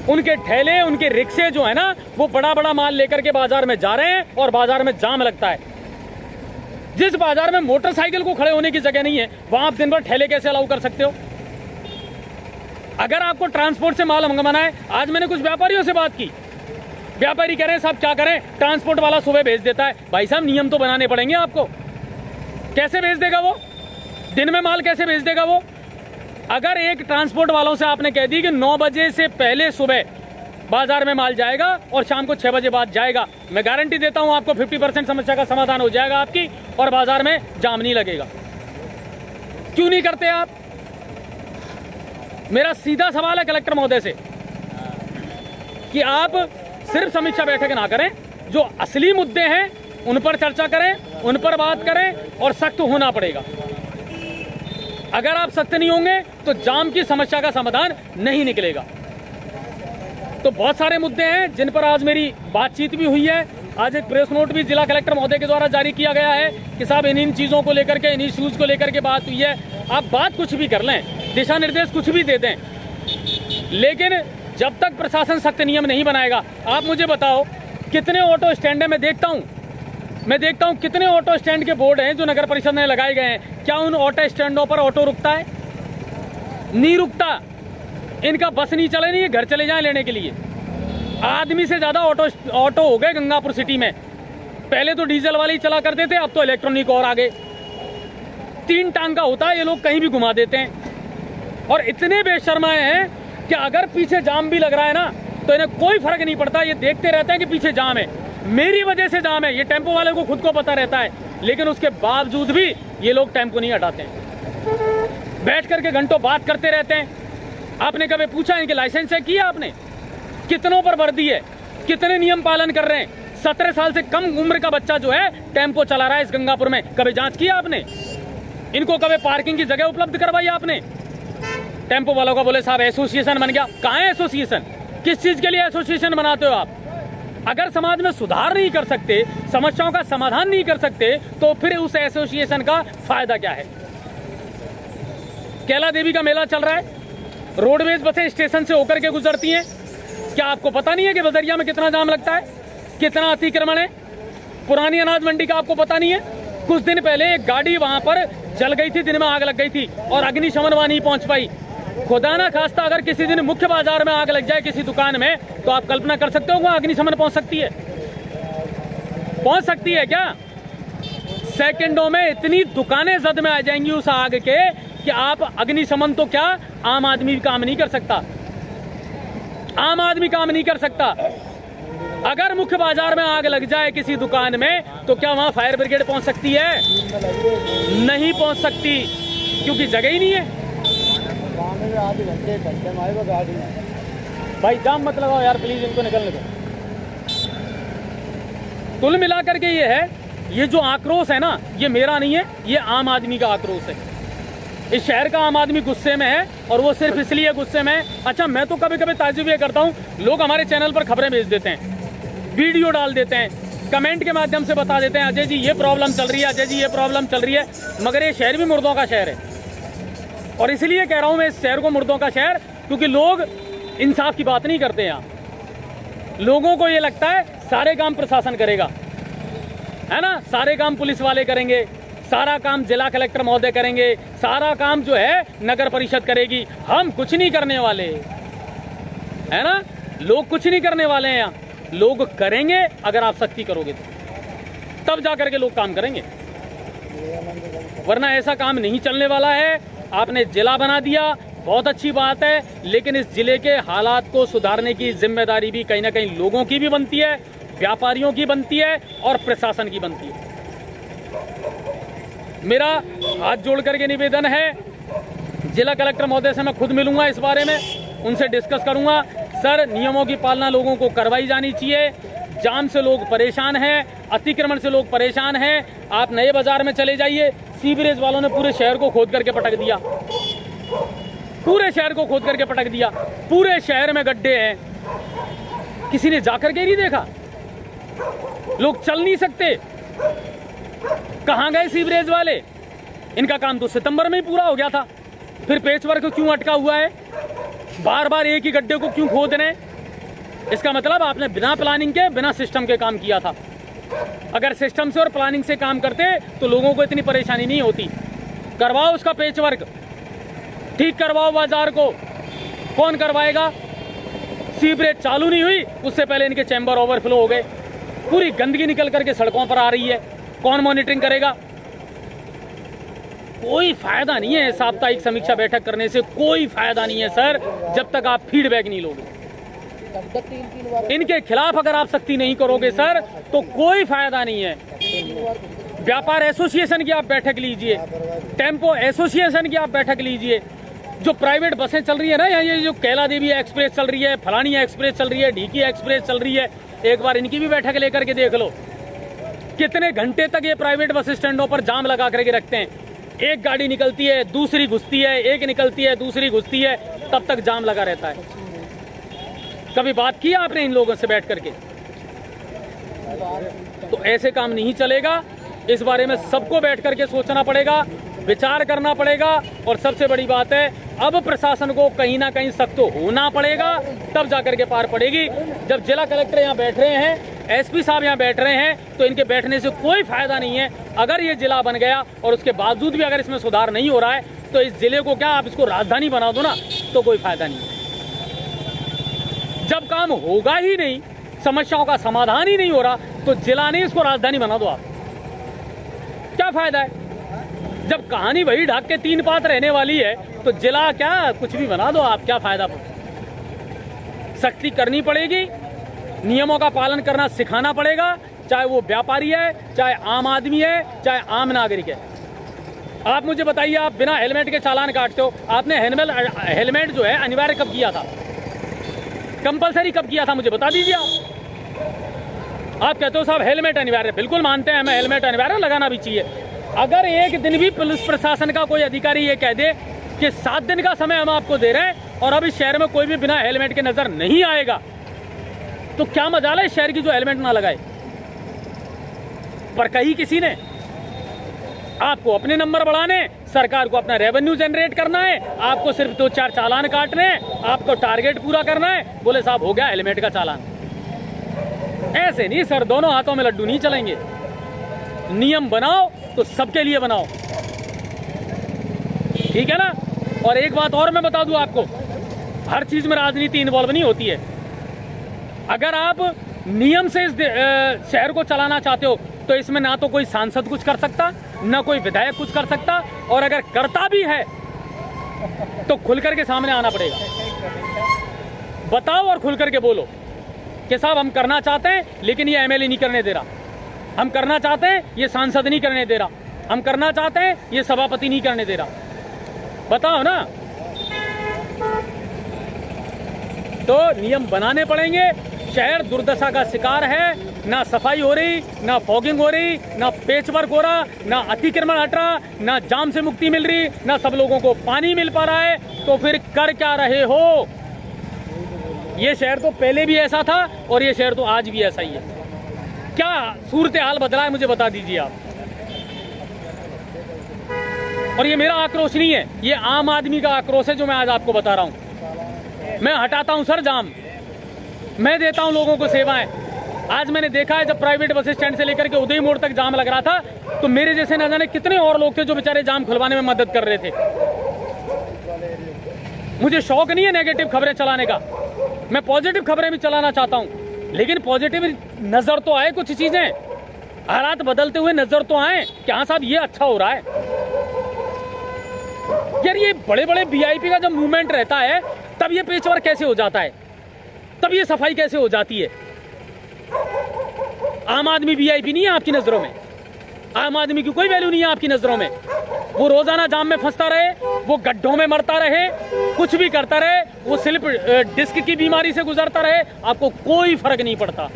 उनके ठेले, उनके रिक्शे जो है ना, वो बड़ा बड़ा माल लेकर के बाजार में जा रहे हैं और बाजार में जाम लगता है। जिस बाजार में मोटरसाइकिल को खड़े होने की जगह नहीं है, वहां आप दिन भर ठेले कैसे अलाउ कर सकते हो? अगर आपको ट्रांसपोर्ट से माल मंगवाना है, आज मैंने कुछ व्यापारियों से बात की, व्यापारी कह रहे हैं साहब क्या करें, ट्रांसपोर्ट वाला सुबह भेज देता है। भाई साहब नियम तो बनाने पड़ेंगे आपको। कैसे भेज देगा वो? दिन में माल कैसे भेज देगा वो? अगर एक ट्रांसपोर्ट वालों से आपने कह दी कि 9 बजे से पहले सुबह बाजार में माल जाएगा और शाम को 6 बजे बाद जाएगा, मैं गारंटी देता हूं आपको 50% समस्या का समाधान हो जाएगा आपकी, और बाजार में जाम नहीं लगेगा। क्यों नहीं करते आप? मेरा सीधा सवाल है कलेक्टर महोदय से कि आप सिर्फ समीक्षा बैठक ना करें, जो असली मुद्दे हैं उन पर चर्चा करें, उन पर बात करें, और सख्त होना पड़ेगा। अगर आप सख्त नहीं होंगे तो जाम की समस्या का समाधान नहीं निकलेगा। तो बहुत सारे मुद्दे हैं जिन पर आज मेरी बातचीत भी हुई है। आज एक प्रेस नोट भी जिला कलेक्टर महोदय के द्वारा जारी किया गया है कि साहब इन चीज़ों को लेकर के, इन इश्यूज को लेकर के बात हुई है। आप बात कुछ भी कर लें, दिशा निर्देश कुछ भी दे दें, लेकिन जब तक प्रशासन सख्त नियम नहीं बनाएगा, आप मुझे बताओ कितने ऑटो स्टैंड है? मैं देखता हूं कितने ऑटो स्टैंड के बोर्ड हैं जो नगर परिषद ने लगाए गए हैं। क्या उन ऑटो स्टैंडों पर ऑटो रुकता है? नहीं रुकता। इनका बस नहीं चले, नहीं घर चले जाएं लेने के लिए। आदमी से ज्यादा ऑटो हो गए गंगापुर सिटी में। पहले तो डीजल वाले ही चला करते थे, अब तो इलेक्ट्रॉनिक और आगे 3 टांग का होता है, ये लोग कहीं भी घुमा देते हैं। और इतने बेशर्माए हैं कि अगर पीछे जाम भी लग रहा है ना तो इन्हें कोई फर्क नहीं पड़ता, ये देखते रहते हैं कि पीछे जाम है, मेरी वजह से जाम है। ये टेम्पो वाले को खुद को पता रहता है, लेकिन उसके बावजूद भी ये लोग टेम्पो नहीं हटाते हैं, बैठ करके घंटों बात करते रहते हैं। आपने कभी पूछा इनके लाइसेंस चेक किया आपने? कितनों पर वर्दी है, कितने नियम पालन कर रहे हैं? 17 साल से कम उम्र का बच्चा जो है टेम्पो चला रहा है इस गंगापुर में, कभी जांच किया आपने? इनको कभी पार्किंग की जगह उपलब्ध करवाई आपने? टेम्पो वालों का बोले साहब एसोसिएशन बन गया। कहाँ है एसोसिएशन? किस चीज के लिए एसोसिएशन बनाते हो आप? अगर समाज में सुधार नहीं कर सकते, समस्याओं का समाधान नहीं कर सकते, तो फिर उस एसोसिएशन का फायदा क्या है? कैला देवी का मेला चल रहा है, रोडवेज बसें स्टेशन से होकर के गुजरती हैं। क्या आपको पता नहीं है कि बजरिया में कितना जाम लगता है, कितना अतिक्रमण है? पुरानी अनाज मंडी का आपको पता नहीं है? कुछ दिन पहले एक गाड़ी वहां पर जल गई थी, दिन में आग लग गई थी और अग्निशमन वहां नहीं पहुंच पाई। खुदा ना खास्ता अगर किसी दिन मुख्य बाजार में आग लग जाए किसी दुकान में, तो आप कल्पना कर सकते हो वहां अग्निशमन पहुंच सकती है? पहुंच सकती है क्या? सेकंडों में इतनी दुकानें जद में आ जाएंगी उस आग के कि आप अग्निशमन तो क्या, आम आदमी भी काम नहीं कर सकता। आम आदमी काम नहीं कर सकता। अगर मुख्य बाजार में आग लग जाए किसी दुकान में, तो क्या वहां फायर ब्रिगेड पहुंच सकती है? नहीं पहुंच सकती, क्योंकि जगह ही नहीं है। आधे घंटे में आएगा गाड़ी में। भाई जाम मत लगाओ यार प्लीज, इनको निकलने दो। कुल मिलाकर के ये है, ये जो आक्रोश है ना, ये मेरा नहीं है, ये आम आदमी का आक्रोश है। इस शहर का आम आदमी गुस्से में है, और वो सिर्फ इसलिए गुस्से में है। अच्छा, मैं तो कभी कभी ताज्जुब ये करता हूँ, लोग हमारे चैनल पर खबरें भेज देते हैं, वीडियो डाल देते हैं, कमेंट के माध्यम से बता देते हैं अजय जी ये प्रॉब्लम चल रही है, अजय जी ये प्रॉब्लम चल रही है। मगर ये शहर भी मुर्दों का शहर है, और इसलिए कह रहा हूँ मैं इस शहर को मुर्दों का शहर, क्योंकि लोग इंसाफ की बात नहीं करते यहाँ। लोगों को ये लगता है सारे काम प्रशासन करेगा, है ना, सारे काम पुलिस वाले करेंगे, सारा काम जिला कलेक्टर महोदय करेंगे, सारा काम जो है नगर परिषद करेगी, हम कुछ नहीं करने वाले, है ना। लोग कुछ नहीं करने वाले हैं यहाँ, लोग करेंगे अगर आप सख्ती करोगे तो, तब जाकर के लोग काम करेंगे, वरना ऐसा काम नहीं चलने वाला है। आपने जिला बना दिया, बहुत अच्छी बात है, लेकिन इस जिले के हालात को सुधारने की जिम्मेदारी भी कहीं ना कहीं लोगों की भी बनती है, व्यापारियों की बनती है, और प्रशासन की बनती है। मेरा हाथ जोड़ करके निवेदन है, जिला कलेक्टर महोदय से मैं खुद मिलूंगा, इस बारे में उनसे डिस्कस करूंगा। सर, नियमों की पालना लोगों को करवाई जानी चाहिए। जाम से लोग परेशान हैं, अतिक्रमण से लोग परेशान हैं। आप नए बाजार में चले जाइए, सीवरेज वालों ने पूरे शहर को खोद करके पटक दिया, पूरे शहर को खोद करके पटक दिया, पूरे शहर में गड्ढे हैं, किसी ने जाकर के नहीं देखा, लोग चल नहीं सकते। कहां गए सीवरेज वाले? इनका काम तो सितंबर में ही पूरा हो गया था, फिर पेचवर्क क्यों अटका हुआ है? बार बार एक ही गड्ढे को क्यों खोद रहे हैं? इसका मतलब आपने बिना प्लानिंग के, बिना सिस्टम के काम किया था। अगर सिस्टम से और प्लानिंग से काम करते तो लोगों को इतनी परेशानी नहीं होती। करवाओ उसका पेचवर्क, ठीक करवाओ बाजार को। कौन करवाएगा? सीवरेज चालू नहीं हुई उससे पहले इनके चैम्बर ओवरफ्लो हो गए, पूरी गंदगी निकल करके सड़कों पर आ रही है। कौन मॉनिटरिंग करेगा? कोई फायदा नहीं है साप्ताहिक समीक्षा बैठक करने से, कोई फायदा नहीं है सर, जब तक आप फीडबैक नहीं लोगे। इनके खिलाफ अगर आप सख्ती नहीं करोगे सर, तो कोई फायदा नहीं है। व्यापार एसोसिएशन की आप बैठक लीजिए, टेम्पो एसोसिएशन की आप बैठक लीजिए। जो प्राइवेट बसें चल रही है ना, ये जो कैला देवी एक्सप्रेस चल रही है, फलानी एक्सप्रेस चल रही है, ढीकी एक्सप्रेस चल रही है, एक बार इनकी भी बैठक लेकर के देख लो। कितने घंटे तक ये प्राइवेट बस स्टैंडों पर जाम लगा करके रखते हैं। एक गाड़ी निकलती है, दूसरी घुसती है, एक निकलती है, दूसरी घुसती है, तब तक जाम लगा रहता है। कभी बात की आपने इन लोगों से बैठ करके? तो ऐसे काम नहीं चलेगा। इस बारे में सबको बैठ करके सोचना पड़ेगा, विचार करना पड़ेगा। और सबसे बड़ी बात है, अब प्रशासन को कहीं ना कहीं सख्त होना पड़ेगा, तब जाकर के पार पड़ेगी। जब जिला कलेक्टर यहाँ बैठ रहे हैं, एसपी साहब यहाँ बैठ रहे हैं, तो इनके बैठने से कोई फायदा नहीं है। अगर ये जिला बन गया और उसके बावजूद भी अगर इसमें सुधार नहीं हो रहा है, तो इस जिले को क्या आप इसको राजधानी बना दो ना, तो कोई फायदा नहीं है। जब काम होगा ही नहीं, समस्याओं का समाधान ही नहीं हो रहा, तो जिला नहीं, इसको राजधानी बना दो आप, क्या फायदा है? जब कहानी वही ढाक के तीन पात रहने वाली है, तो जिला क्या, कुछ भी बना दो आप, क्या फायदा? सख्ती करनी पड़ेगी, नियमों का पालन करना सिखाना पड़ेगा, चाहे वो व्यापारी है, चाहे आम आदमी है, चाहे आम नागरिक है। आप मुझे बताइए, आप बिना हेलमेट के चालान काटते हो। आपने हेलमेट जो है अनिवार्य कब किया था? कंपलसरी कब किया था? मुझे बता दीजिए। आप कहते हो साहब हेलमेट अनिवार्य, बिल्कुल मानते हैं, मैं हेलमेट अनिवार्य लगाना भी चाहिए। अगर एक दिन भी पुलिस प्रशासन का कोई अधिकारी ये कह दे कि 7 दिन का समय हम आपको दे रहे हैं और अब इस शहर में कोई भी बिना हेलमेट के नजर नहीं आएगा, तो क्या मजाल है शहर की जो हेलमेट ना लगाए? पर कही किसी ने, आपको अपने नंबर बढ़ाने, सरकार को अपना रेवेन्यू जनरेट करना है, आपको सिर्फ 2-4 चालान काटने हैं, आपको टारगेट पूरा करना है, बोले साहब हो गया हेलमेट का चालान। ऐसे नहीं सर, दोनों हाथों में लड्डू नहीं चलेंगे। नियम बनाओ तो सबके लिए बनाओ, ठीक है ना। और एक बात और मैं बता दूं आपको, हर चीज में राजनीति इन्वॉल्व नहीं होती है। अगर आप नियम से इस शहर को चलाना चाहते हो, तो इसमें ना तो कोई सांसद कुछ कर सकता, ना कोई विधायक कुछ कर सकता, और अगर करता भी है तो खुल करके सामने आना पड़ेगा। बताओ और खुल करके बोलो कि साहब हम करना चाहते हैं, लेकिन ये एमएलए नहीं करने दे रहा, हम करना चाहते हैं ये सांसद नहीं करने दे रहा, हम करना चाहते हैं ये सभापति नहीं करने दे रहा। बताओ ना, तो नियम बनाने पड़ेंगे। शहर दुर्दशा का शिकार है, ना सफाई हो रही, ना फॉगिंग हो रही, ना पेचवर्क हो रहा, ना अतिक्रमण हट रहा, ना जाम से मुक्ति मिल रही, ना सब लोगों को पानी मिल पा रहा है। तो फिर कर क्या रहे हो? ये शहर तो पहले भी ऐसा था और ये शहर तो आज भी ऐसा ही है। क्या सूरत हाल बदला है मुझे बता दीजिए आप। और ये मेरा आक्रोश नहीं है, ये आम आदमी का आक्रोश है जो मैं आज आपको बता रहा हूं। मैं हटाता हूं सर जाम, मैं देता हूं लोगों को सेवाएं। आज मैंने देखा है जब प्राइवेट बस स्टैंड से लेकर के उदय मोड़ तक जाम लग रहा था तो मेरे जैसे न जाने कितने और लोग थे जो बेचारे जाम खुलवाने में मदद कर रहे थे। मुझे शौक नहीं है नेगेटिव खबरें चलाने का, मैं पॉजिटिव खबरें भी चलाना चाहता हूं, लेकिन पॉजिटिव नजर तो आए, कुछ चीजें हालात बदलते हुए नजर तो आए कि हाँ साहब ये अच्छा हो रहा है। यार ये बड़े बड़े वीआईपी का जब मूवमेंट रहता है तब ये पेचवर्क कैसे हो जाता है, तब ये सफाई कैसे हो जाती है? आम आदमी वीआईपी नहीं है आपकी नजरों में, आम आदमी की कोई वैल्यू नहीं है आपकी नजरों में। वो रोजाना जाम में फंसता रहे, वो गड्ढों में मरता रहे, कुछ भी करता रहे, वो स्लिप डिस्क की बीमारी से गुजरता रहे, आपको कोई फर्क नहीं पड़ता।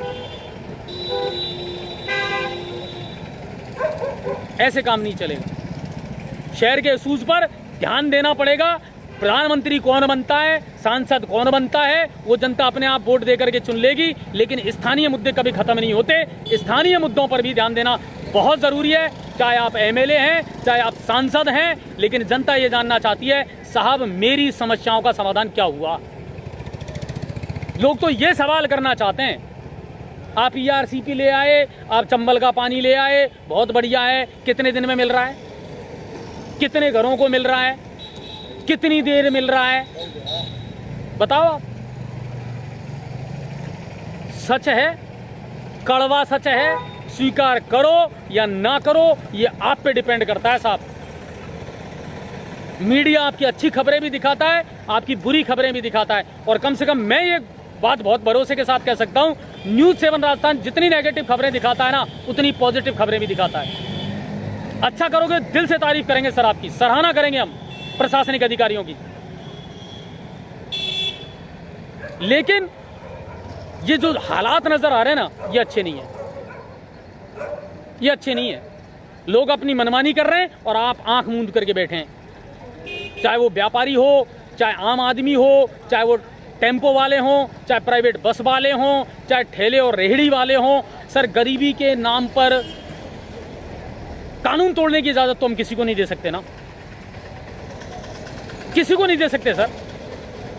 ऐसे काम नहीं चलेगा। शहर के असूल पर ध्यान देना पड़ेगा। प्रधानमंत्री कौन बनता है, सांसद कौन बनता है, वो जनता अपने आप वोट देकर के चुन लेगी, लेकिन स्थानीय मुद्दे कभी खत्म नहीं होते। स्थानीय मुद्दों पर भी ध्यान देना बहुत जरूरी है, चाहे आप एमएलए हैं, चाहे आप सांसद हैं, लेकिन जनता ये जानना चाहती है साहब मेरी समस्याओं का समाधान क्या हुआ। लोग तो ये सवाल करना चाहते हैं। आप ईआरसीपी ले आए, आप चंबल का पानी ले आए, बहुत बढ़िया है, कितने दिन में मिल रहा है, कितने घरों को मिल रहा है, कितनी देर मिल रहा है, बताओ आप। सच है, कड़वा सच है, स्वीकार करो या ना करो, ये आप पे डिपेंड करता है साहब। मीडिया आपकी अच्छी खबरें भी दिखाता है, आपकी बुरी खबरें भी दिखाता है, और कम से कम मैं ये बात बहुत भरोसे के साथ कह सकता हूं, न्यूज़ 7 राजस्थान जितनी नेगेटिव खबरें दिखाता है ना, उतनी पॉजिटिव खबरें भी दिखाता है। अच्छा करोगे दिल से तारीफ करेंगे सर, आपकी सराहना करेंगे हम प्रशासनिक अधिकारियों की। लेकिन ये जो हालात नजर आ रहे हैं ना, ये अच्छे नहीं है, ये अच्छे नहीं है। लोग अपनी मनमानी कर रहे हैं और आप आंख मूंद करके बैठे हैं। चाहे वो व्यापारी हो, चाहे आम आदमी हो, चाहे वो टेम्पो वाले हों, चाहे प्राइवेट बस वाले हों, चाहे ठेले और रेहड़ी वाले हों। सर गरीबी के नाम पर कानून तोड़ने की इजाजत तो हम किसी को नहीं दे सकते ना, किसी को नहीं दे सकते सर।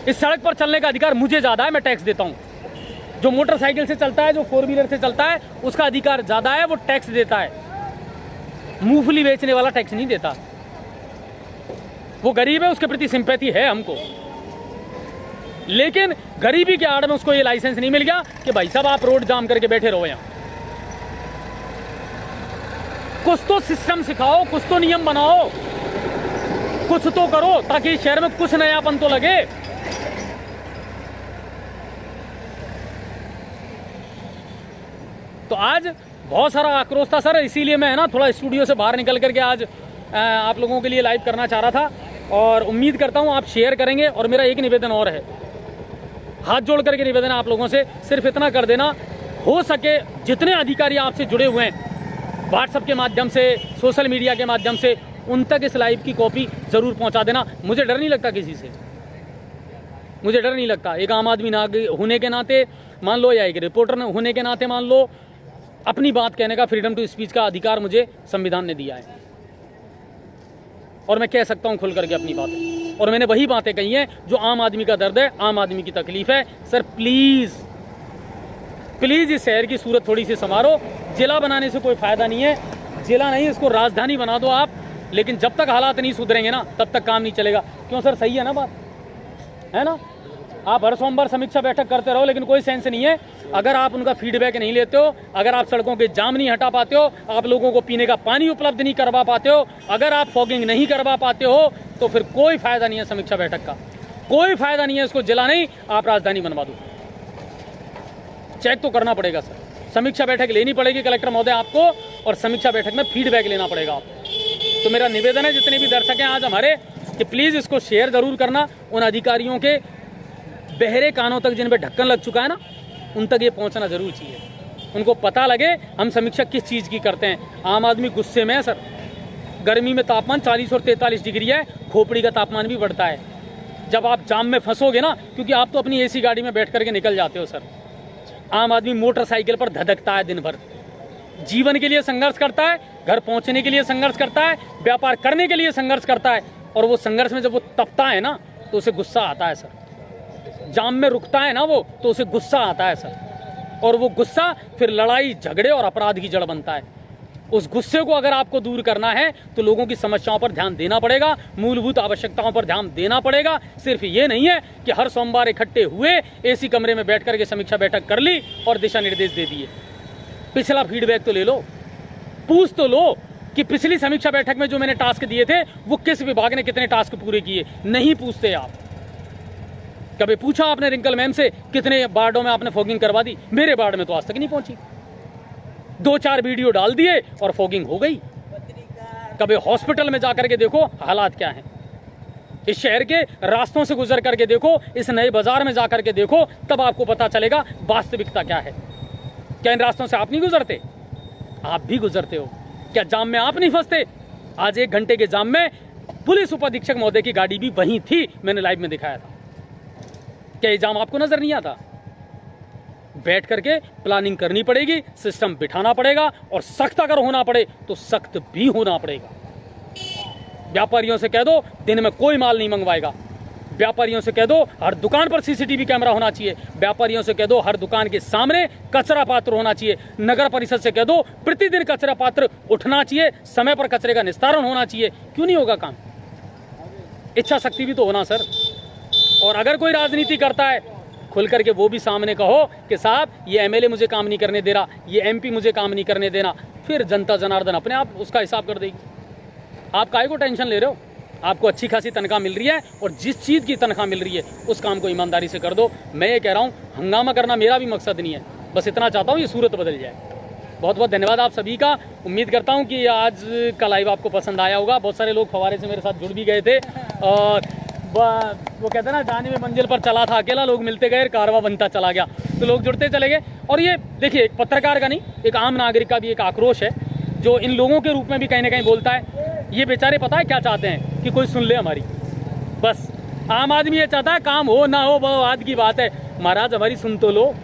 इस सड़क पर चलने का अधिकार मुझे ज्यादा है, मैं टैक्स देता हूं। जो मोटरसाइकिल से चलता है, जो 4 व्हीलर से चलता है, उसका अधिकार ज्यादा है, वो टैक्स देता है। मूंगफली बेचने वाला टैक्स नहीं देता। वो गरीब है, उसके प्रति सिंपैथी है हमको, लेकिन गरीबी के आड़ में उसको ये लाइसेंस नहीं मिल गया कि भाई साहब आप रोड जाम करके बैठे रहो यहां। कुछ तो सिस्टम सिखाओ, कुछ तो नियम बनाओ, कुछ तो करो ताकि शहर में कुछ नयापन तो लगे। तो आज बहुत सारा आक्रोश था सर, इसीलिए मैं है ना थोड़ा स्टूडियो से बाहर निकल करके आज आप लोगों के लिए लाइव करना चाह रहा था, और उम्मीद करता हूं आप शेयर करेंगे। और मेरा एक निवेदन और है, हाथ जोड़ करके निवेदन है आप लोगों से, सिर्फ इतना कर देना, हो सके जितने अधिकारी आपसे जुड़े हुए हैं व्हाट्सएप के माध्यम से, सोशल मीडिया के माध्यम से, उन तक इस लाइव की कॉपी जरूर पहुंचा देना। मुझे डर नहीं लगता किसी से, मुझे डर नहीं लगता। एक आम आदमी होने के नाते मान लो, या एक रिपोर्टर होने के नाते मान लो, अपनी बात कहने का, फ्रीडम टू स्पीच का अधिकार मुझे संविधान ने दिया है, और मैं कह सकता हूं खुल करके अपनी बातें। और मैंने वही बातें कही हैं जो आम आदमी का दर्द है, आम आदमी की तकलीफ है। सर प्लीज प्लीज इस शहर की सूरत थोड़ी सी संवारो। जिला बनाने से कोई फायदा नहीं है, जिला नहीं, इसको राजधानी बना दो आप, लेकिन जब तक हालात नहीं सुधरेंगे ना, तब तक काम नहीं चलेगा। क्यों सर, सही है ना बात, है ना? आप हर सोमवार समीक्षा बैठक करते रहो, लेकिन कोई सेंस नहीं है अगर आप उनका फीडबैक नहीं लेते हो, अगर आप सड़कों के जाम नहीं हटा पाते हो, आप लोगों को पीने का पानी उपलब्ध नहीं करवा पाते हो, अगर आप फॉगिंग नहीं करवा पाते हो, तो फिर कोई फायदा नहीं है समीक्षा बैठक का, कोई फायदा नहीं है। इसको जिला नहीं, आप राजधानी बनवा दो। चेक तो करना पड़ेगा सर, समीक्षा बैठक लेनी पड़ेगी कलेक्टर महोदय आपको, और समीक्षा बैठक में फीडबैक लेना पड़ेगा आपको। तो मेरा निवेदन है जितने भी दर्शक हैं आज हमारे, कि प्लीज़ इसको शेयर ज़रूर करना उन अधिकारियों के बहरे कानों तक जिन पे ढक्कन लग चुका है ना, उन तक ये पहुंचना जरूर चाहिए। उनको पता लगे हम समीक्षा किस चीज़ की करते हैं। आम आदमी गुस्से में है सर। गर्मी में तापमान 40 और 43 डिग्री है, खोपड़ी का तापमान भी बढ़ता है जब आप जाम में फंसोगे ना, क्योंकि आप तो अपनी एसी गाड़ी में बैठ करके निकल जाते हो सर। आम आदमी मोटरसाइकिल पर धधकता है दिन भर, जीवन के लिए संघर्ष करता है, घर पहुंचने के लिए संघर्ष करता है, व्यापार करने के लिए संघर्ष करता है, और वो संघर्ष में जब वो तपता है ना तो उसे गुस्सा आता है सर। जाम में रुकता है ना वो, तो उसे गुस्सा आता है सर, और वो गुस्सा फिर लड़ाई झगड़े और अपराध की जड़ बनता है। उस गुस्से को अगर आपको दूर करना है तो लोगों की समस्याओं पर ध्यान देना पड़ेगा, मूलभूत आवश्यकताओं पर ध्यान देना पड़ेगा। सिर्फ ये नहीं है कि हर सोमवार इकट्ठे हुए, एसी कमरे में बैठ करके समीक्षा बैठक कर ली और दिशा निर्देश दे दिए। पिछला फीडबैक तो ले लो, पूछ तो लो कि पिछली समीक्षा बैठक में जो मैंने टास्क दिए थे वो किस विभाग ने कितने टास्क पूरे किए। नहीं पूछते आप। कभी पूछा आपने रिंकल मैम से कितने वार्डों में आपने फॉगिंग करवा दी? मेरे वार्ड में तो आज तक नहीं पहुंची। 2-4 वीडियो डाल दिए और फॉगिंग हो गई। कभी हॉस्पिटल में जाकर के देखो हालात क्या हैं, इस शहर के रास्तों से गुजर करके देखो, इस नए बाजार में जाकर के देखो, तब आपको पता चलेगा वास्तविकता क्या है। क्या इन रास्तों से आप नहीं गुजरते? आप भी गुजरते हो। क्या जाम में आप नहीं फंसते? आज 1 घंटे के जाम में पुलिस उपाधीक्षक महोदय की गाड़ी भी वहीं थी, मैंने लाइव में दिखाया था। क्या ये जाम आपको नजर नहीं आता? बैठ करके प्लानिंग करनी पड़ेगी, सिस्टम बिठाना पड़ेगा, और सख्त अगर होना पड़े तो सख्त भी होना पड़ेगा। व्यापारियों से कह दो दिन में कोई माल नहीं मंगवाएगा। व्यापारियों से कह दो हर दुकान पर सीसीटीवी कैमरा होना चाहिए। व्यापारियों से कह दो हर दुकान के सामने कचरा पात्र होना चाहिए। नगर परिषद से कह दो प्रतिदिन कचरा पात्र उठना चाहिए, समय पर कचरे का निस्तारण होना चाहिए। क्यों नहीं होगा काम? इच्छा शक्ति भी तो होना सर। और अगर कोई राजनीति करता है, खुल करके वो भी सामने कहो कि साहब ये एमएलए मुझे काम नहीं करने दे रहा, ये एमपी मुझे काम नहीं करने देना। फिर जनता जनार्दन अपने आप उसका हिसाब कर देगी। आप काहे को टेंशन ले रहे हो? आपको अच्छी खासी तनख्वाह मिल रही है, और जिस चीज़ की तनख्वाह मिल रही है उस काम को ईमानदारी से कर दो। मैं ये कह रहा हूँ, हंगामा करना मेरा भी मकसद नहीं है, बस इतना चाहता हूँ ये सूरत बदल जाए। बहुत बहुत धन्यवाद आप सभी का। उम्मीद करता हूँ कि आज का लाइव आपको पसंद आया होगा। बहुत सारे लोग फवारे से मेरे साथ जुड़ भी गए थे, और वो कहते हैं ना, जाने में मंजिल पर चला था अकेला, लोग मिलते गए, कारवां बनता चला गया, तो लोग जुड़ते चले गए। और ये देखिए, एक पत्रकार का नहीं, एक आम नागरिक का भी एक आक्रोश है जो इन लोगों के रूप में भी कहीं ना कहीं बोलता है। ये बेचारे पता है क्या चाहते हैं? कि कोई सुन ले हमारी। बस आम आदमी ये चाहता है काम हो ना हो वो बाद की बात है, महाराज हमारी सुन तो लो।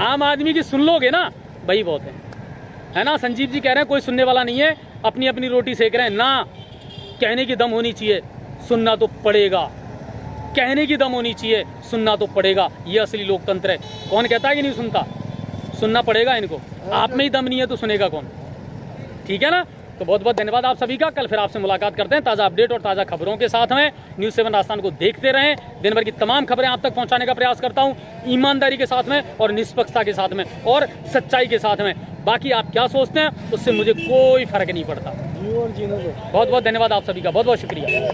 आम आदमी की सुन लोगे ना, वही बहुत है ना। संजीव जी कह रहे हैं कोई सुनने वाला नहीं है, अपनी अपनी रोटी सेक रहे हैं ना। कहने की दम होनी चाहिए, सुनना तो पड़ेगा। कहने की दम होनी चाहिए, सुनना तो पड़ेगा। ये असली लोकतंत्र है। कौन कहता है कि नहीं सुनता? सुनना पड़ेगा इनको। आप में ही दम नहीं है तो सुनेगा कौन? ठीक है ना। तो बहुत बहुत धन्यवाद आप सभी का। कल फिर आपसे मुलाकात करते हैं ताज़ा अपडेट और ताज़ा खबरों के साथ में। न्यूज़ 7 राजस्थान को देखते रहें। दिन भर की तमाम खबरें आप तक पहुंचाने का प्रयास करता हूं, ईमानदारी के साथ में और निष्पक्षता के साथ में और सच्चाई के साथ में। बाकी आप क्या सोचते हैं उससे मुझे कोई फर्क नहीं पड़ता। बहुत बहुत धन्यवाद आप सभी का, बहुत बहुत शुक्रिया।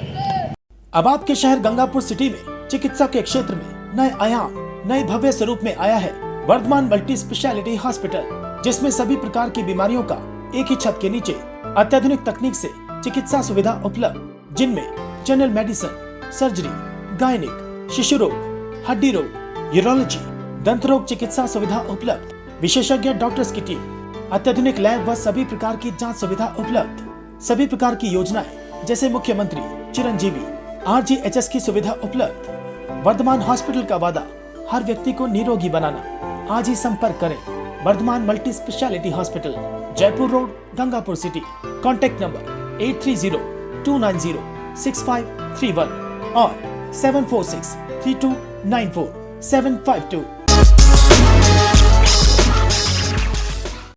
अब आपके शहर गंगापुर सिटी में चिकित्सा के क्षेत्र में नए आयाम, नए भव्य स्वरूप में आया है वर्धमान मल्टी स्पेशलिटी हॉस्पिटल, जिसमें सभी प्रकार की बीमारियों का एक ही छत के नीचे अत्याधुनिक तकनीक से चिकित्सा सुविधा उपलब्ध, जिनमें जनरल मेडिसिन, सर्जरी, गायनिक, शिशु रोग, हड्डी रोग, यूरोलॉजी, दंत रोग चिकित्सा सुविधा उपलब्ध, विशेषज्ञ डॉक्टर्स की टीम, अत्याधुनिक लैब व सभी प्रकार की जांच सुविधा उपलब्ध, सभी प्रकार की योजनाएं जैसे मुख्यमंत्री, चिरंजीवी, RGHS की सुविधा उपलब्ध। वर्धमान हॉस्पिटल का वादा हर व्यक्ति को निरोगी बनाना। आज ही संपर्क करें Vardhman multi speciality hospital, Jaipur road, Gangapur city. Contact number 8302906531 और 7463294752।